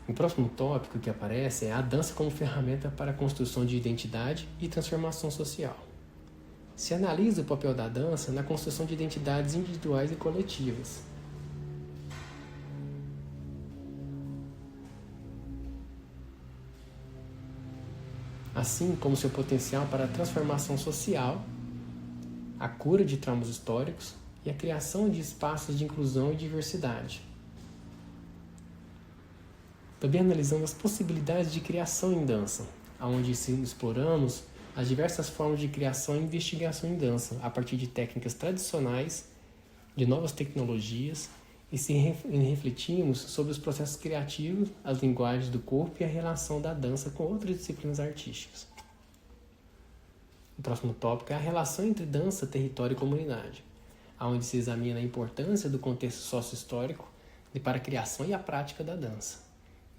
O próximo tópico que aparece é a dança como ferramenta para a construção de identidade e transformação social. Se analisa o papel da dança na construção de identidades individuais e coletivas. Assim como seu potencial para a transformação social, a cura de traumas históricos e a criação de espaços de inclusão e diversidade. Também analisamos as possibilidades de criação em dança, onde exploramos as diversas formas de criação e investigação em dança, a partir de técnicas tradicionais, de novas tecnologias, e refletimos sobre os processos criativos, as linguagens do corpo e a relação da dança com outras disciplinas artísticas. O próximo tópico é a relação entre dança, território e comunidade, onde se examina a importância do contexto sócio-histórico para a criação e a prática da dança,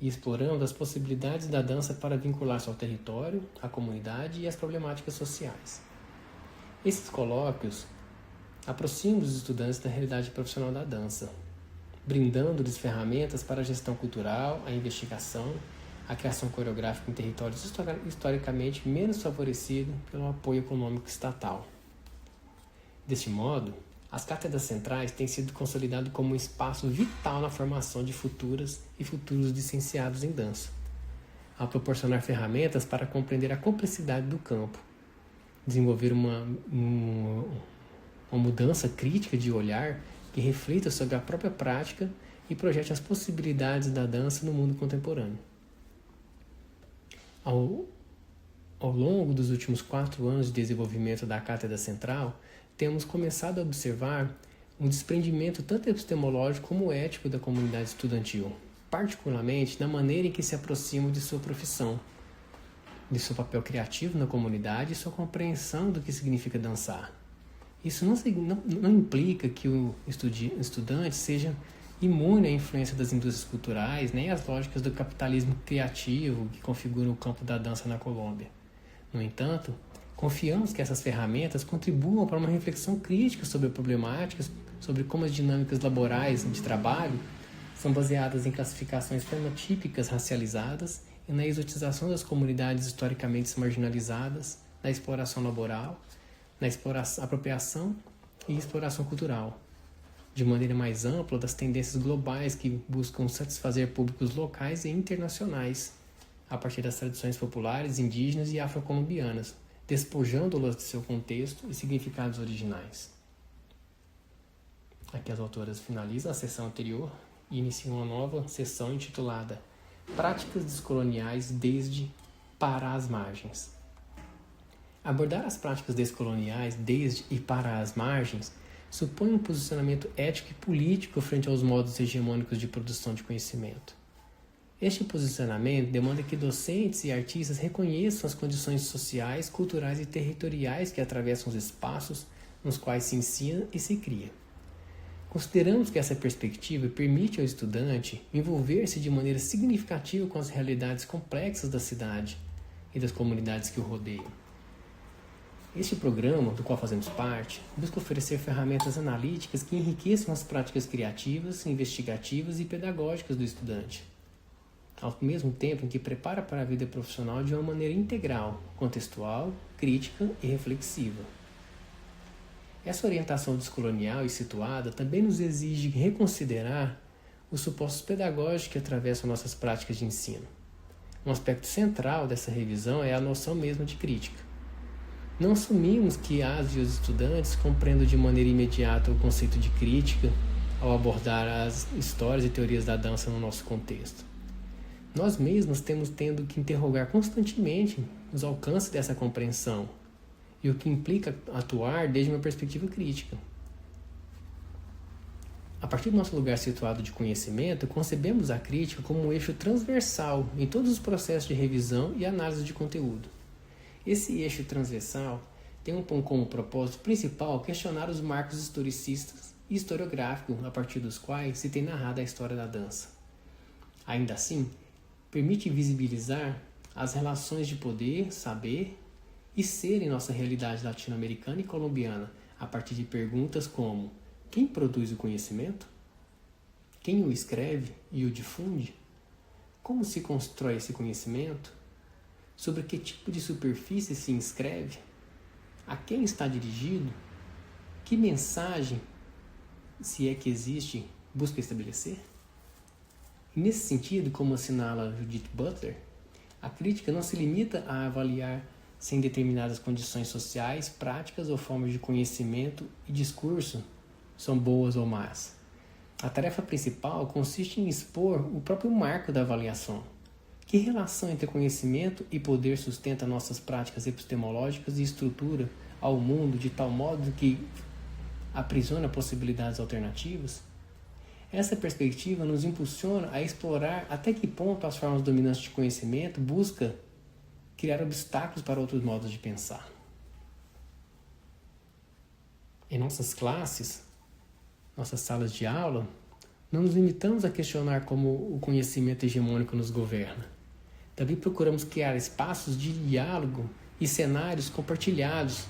e explorando as possibilidades da dança para vincular-se ao território, à comunidade e às problemáticas sociais. Esses colóquios aproximam os estudantes da realidade profissional da dança, brindando-lhes ferramentas para a gestão cultural, a investigação, a criação coreográfica em territórios historicamente menos favorecidos pelo apoio econômico estatal. Deste modo, as cátedras centrais têm sido consolidadas como um espaço vital na formação de futuras e futuros licenciados em dança, ao proporcionar ferramentas para compreender a complexidade do campo, desenvolver uma mudança crítica de olhar que reflita sobre a própria prática e projete as possibilidades da dança no mundo contemporâneo. Ao longo dos últimos 4 anos de desenvolvimento da Cátedra Central, temos começado a observar um desprendimento tanto epistemológico como ético da comunidade estudantil, particularmente na maneira em que se aproximam de sua profissão, de seu papel criativo na comunidade e sua compreensão do que significa dançar. Isso não implica que o estudante seja imune à influência das indústrias culturais, nem às lógicas do capitalismo criativo que configuram o campo da dança na Colômbia. No entanto, confiamos que essas ferramentas contribuam para uma reflexão crítica sobre problemáticas, sobre como as dinâmicas laborais de trabalho são baseadas em classificações fenotípicas racializadas e na exotização das comunidades historicamente marginalizadas, na exploração laboral, na apropriação e exploração cultural, de maneira mais ampla das tendências globais que buscam satisfazer públicos locais e internacionais, a partir das tradições populares, indígenas e afro-colombianas, despojando-las de seu contexto e significados originais. Aqui as autoras finalizam a sessão anterior e iniciam uma nova sessão intitulada Práticas Descoloniais desde para as margens. Abordar as práticas descoloniais desde e para as margens supõe um posicionamento ético e político frente aos modos hegemônicos de produção de conhecimento. Este posicionamento demanda que docentes e artistas reconheçam as condições sociais, culturais e territoriais que atravessam os espaços nos quais se ensina e se cria. Consideramos que essa perspectiva permite ao estudante envolver-se de maneira significativa com as realidades complexas da cidade e das comunidades que o rodeiam. Este programa, do qual fazemos parte, busca oferecer ferramentas analíticas que enriqueçam as práticas criativas, investigativas e pedagógicas do estudante, ao mesmo tempo em que prepara para a vida profissional de uma maneira integral, contextual, crítica e reflexiva. Essa orientação descolonial e situada também nos exige reconsiderar os supostos pedagógicos que atravessam nossas práticas de ensino. Um aspecto central dessa revisão é a noção mesma de crítica. Não assumimos que as e os estudantes compreendam de maneira imediata o conceito de crítica ao abordar as histórias e teorias da dança no nosso contexto. Nós mesmos temos tendo que interrogar constantemente os alcances dessa compreensão e o que implica atuar desde uma perspectiva crítica. A partir do nosso lugar situado de conhecimento, concebemos a crítica como um eixo transversal em todos os processos de revisão e análise de conteúdo. Esse eixo transversal tem como propósito principal questionar os marcos historicistas e historiográficos a partir dos quais se tem narrado a história da dança. Ainda assim, permite visibilizar as relações de poder, saber e ser em nossa realidade latino-americana e colombiana a partir de perguntas como: quem produz o conhecimento? Quem o escreve e o difunde? Como se constrói esse conhecimento? Sobre que tipo de superfície se inscreve? A quem está dirigido? Que mensagem, se é que existe, busca estabelecer? E nesse sentido, como assinala Judith Butler, a crítica não se limita a avaliar se em determinadas condições sociais, práticas ou formas de conhecimento e discurso são boas ou más. A tarefa principal consiste em expor o próprio marco da avaliação. Que relação entre conhecimento e poder sustenta nossas práticas epistemológicas e estrutura ao mundo de tal modo que aprisiona possibilidades alternativas? Essa perspectiva nos impulsiona a explorar até que ponto as formas dominantes de conhecimento buscam criar obstáculos para outros modos de pensar. Em nossas classes, nossas salas de aula, não nos limitamos a questionar como o conhecimento hegemônico nos governa. Também procuramos criar espaços de diálogo e cenários compartilhados,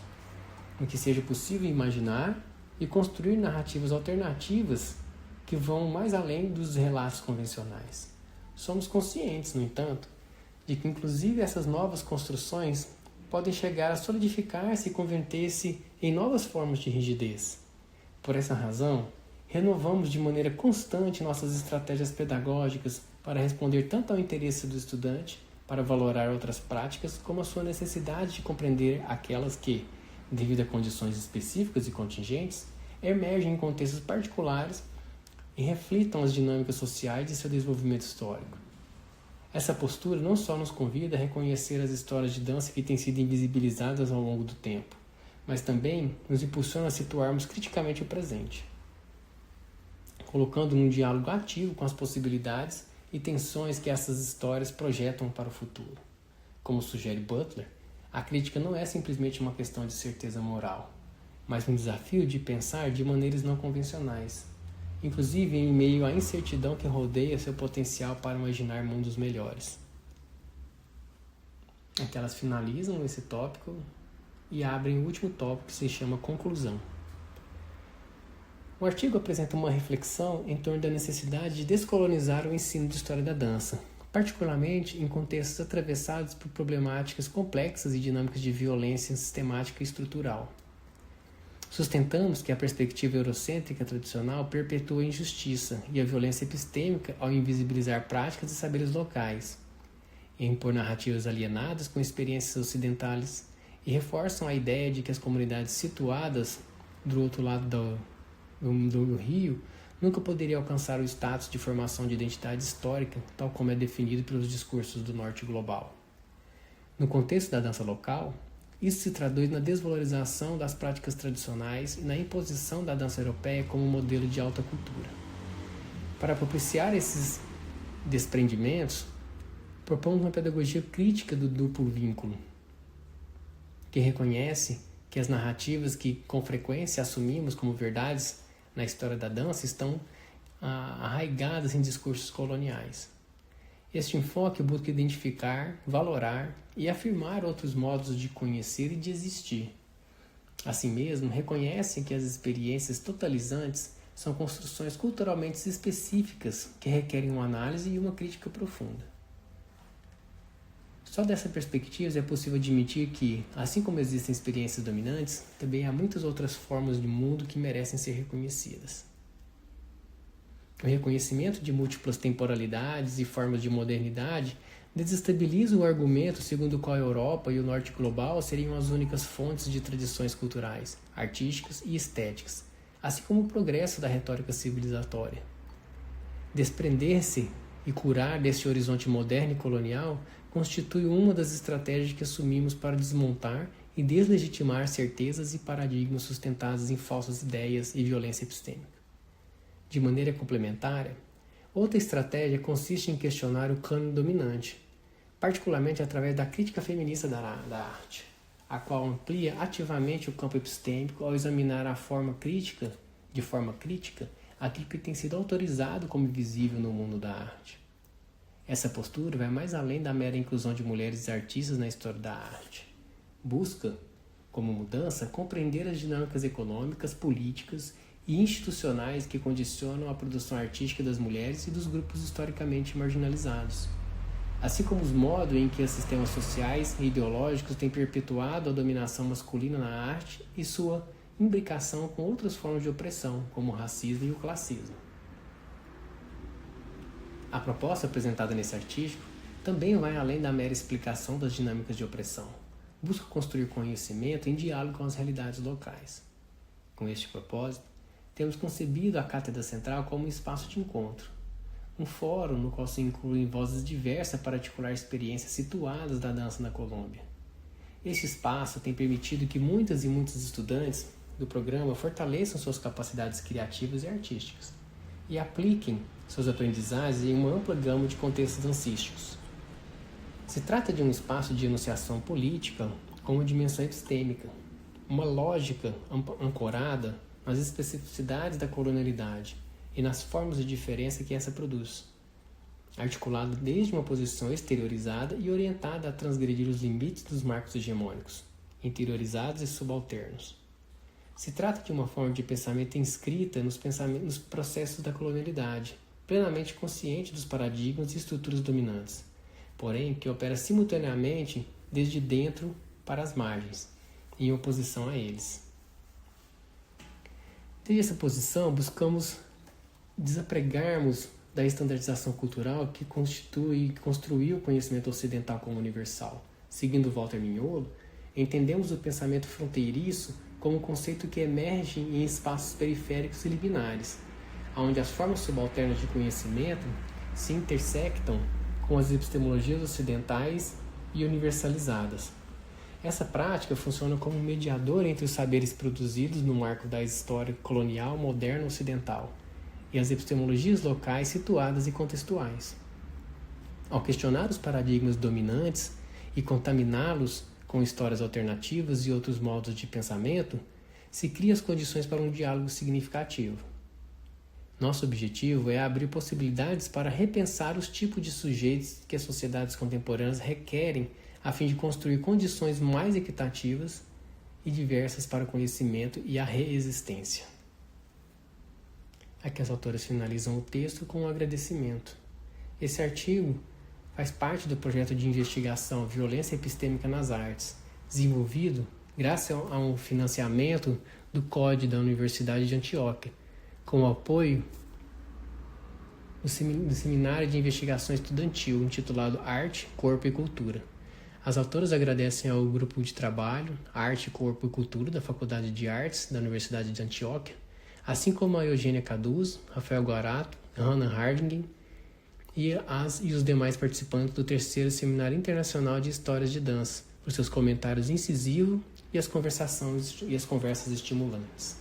em que seja possível imaginar e construir narrativas alternativas que vão mais além dos relatos convencionais. Somos conscientes, no entanto, de que inclusive essas novas construções podem chegar a solidificar-se e converter-se em novas formas de rigidez. Por essa razão, renovamos de maneira constante nossas estratégias pedagógicas para responder tanto ao interesse do estudante para valorar outras práticas, como a sua necessidade de compreender aquelas que, devido a condições específicas e contingentes, emergem em contextos particulares e reflitam as dinâmicas sociais de seu desenvolvimento histórico. Essa postura não só nos convida a reconhecer as histórias de dança que têm sido invisibilizadas ao longo do tempo, mas também nos impulsiona a situarmos criticamente o presente, colocando num diálogo ativo com as possibilidades e tensões que essas histórias projetam para o futuro. Como sugere Butler, a crítica não é simplesmente uma questão de certeza moral, mas um desafio de pensar de maneiras não convencionais, inclusive em meio à incertidão que rodeia seu potencial para imaginar mundos melhores. Aqui elas finalizam esse tópico e abrem o último tópico, que se chama conclusão. O artigo apresenta uma reflexão em torno da necessidade de descolonizar o ensino de história da dança, particularmente em contextos atravessados por problemáticas complexas e dinâmicas de violência sistemática e estrutural. Sustentamos que a perspectiva eurocêntrica tradicional perpetua a injustiça e a violência epistêmica ao invisibilizar práticas e saberes locais, e impor narrativas alienadas com experiências ocidentais e reforçam a ideia de que as comunidades situadas do outro lado do rio nunca poderiam alcançar o status de formação de identidade histórica, tal como é definido pelos discursos do norte global. No contexto da dança local, isso se traduz na desvalorização das práticas tradicionais e na imposição da dança europeia como modelo de alta cultura. Para propiciar esses desprendimentos, propomos uma pedagogia crítica do duplo vínculo, que reconhece que as narrativas que com frequência assumimos como verdades na história da dança estão arraigadas em discursos coloniais. Este enfoque busca identificar, valorar e afirmar outros modos de conhecer e de existir. Assim mesmo, reconhece que as experiências totalizantes são construções culturalmente específicas que requerem uma análise e uma crítica profunda. Só dessa perspectiva é possível admitir que, assim como existem experiências dominantes, também há muitas outras formas de mundo que merecem ser reconhecidas. O reconhecimento de múltiplas temporalidades e formas de modernidade desestabiliza o argumento segundo o qual a Europa e o Norte global seriam as únicas fontes de tradições culturais, artísticas e estéticas, assim como o progresso da retórica civilizatória. Desprender-se e curar deste horizonte moderno e colonial constitui uma das estratégias que assumimos para desmontar e deslegitimar certezas e paradigmas sustentados em falsas ideias e violência epistêmica. De maneira complementar, outra estratégia consiste em questionar o cânone dominante, particularmente através da crítica feminista da arte, a qual amplia ativamente o campo epistêmico ao examinar de forma crítica, aquilo que tem sido autorizado como visível no mundo da arte. Essa postura vai mais além da mera inclusão de mulheres artistas na história da arte. Busca, como mudança, compreender as dinâmicas econômicas, políticas e institucionais que condicionam a produção artística das mulheres e dos grupos historicamente marginalizados, assim como os modos em que os sistemas sociais e ideológicos têm perpetuado a dominação masculina na arte e sua imbricação com outras formas de opressão, como o racismo e o classismo. A proposta apresentada nesse artigo também vai além da mera explicação das dinâmicas de opressão. Busca construir conhecimento em diálogo com as realidades locais. Com este propósito, temos concebido a Cátedra Central como um espaço de encontro, um fórum no qual se incluem vozes diversas para articular experiências situadas da dança na Colômbia. Este espaço tem permitido que muitas e muitos estudantes do programa fortaleçam suas capacidades criativas e artísticas e apliquem suas aprendizagens em uma ampla gama de contextos dancísticos. Se trata de um espaço de enunciação política com uma dimensão epistêmica, uma lógica ancorada nas especificidades da colonialidade e nas formas de diferença que essa produz, articulado desde uma posição exteriorizada e orientada a transgredir os limites dos marcos hegemônicos, interiorizados e subalternos. Se trata de uma forma de pensamento inscrita nos processos da colonialidade, plenamente consciente dos paradigmas e estruturas dominantes, porém que opera simultaneamente desde dentro para as margens, em oposição a eles. Desde essa posição, buscamos desapregarmos da estandardização cultural que construiu o conhecimento ocidental como universal. Seguindo Walter Mignolo, entendemos o pensamento fronteiriço como um conceito que emerge em espaços periféricos e liminares, onde as formas subalternas de conhecimento se intersectam com as epistemologias ocidentais e universalizadas. Essa prática funciona como mediador entre os saberes produzidos no marco da história colonial moderna ocidental e as epistemologias locais situadas e contextuais. Ao questionar os paradigmas dominantes e contaminá-los com histórias alternativas e outros modos de pensamento, se cria as condições para um diálogo significativo. Nosso objetivo é abrir possibilidades para repensar os tipos de sujeitos que as sociedades contemporâneas requerem a fim de construir condições mais equitativas e diversas para o conhecimento e a reexistência. Aqui as autoras finalizam o texto com um agradecimento. Esse artigo faz parte do projeto de investigação Violência Epistêmica nas Artes, desenvolvido graças a um financiamento do CODE da Universidade de Antioquia, com o apoio do Seminário de Investigação Estudantil, intitulado Arte, Corpo e Cultura. As autoras agradecem ao grupo de trabalho Arte, Corpo e Cultura da Faculdade de Artes da Universidade de Antioquia, assim como a Eugênia Caduzo, Rafael Guarato, Hannah Hardingen e os demais participantes do 3º Seminário Internacional de Histórias de Dança, por seus comentários incisivos e as conversas estimulantes.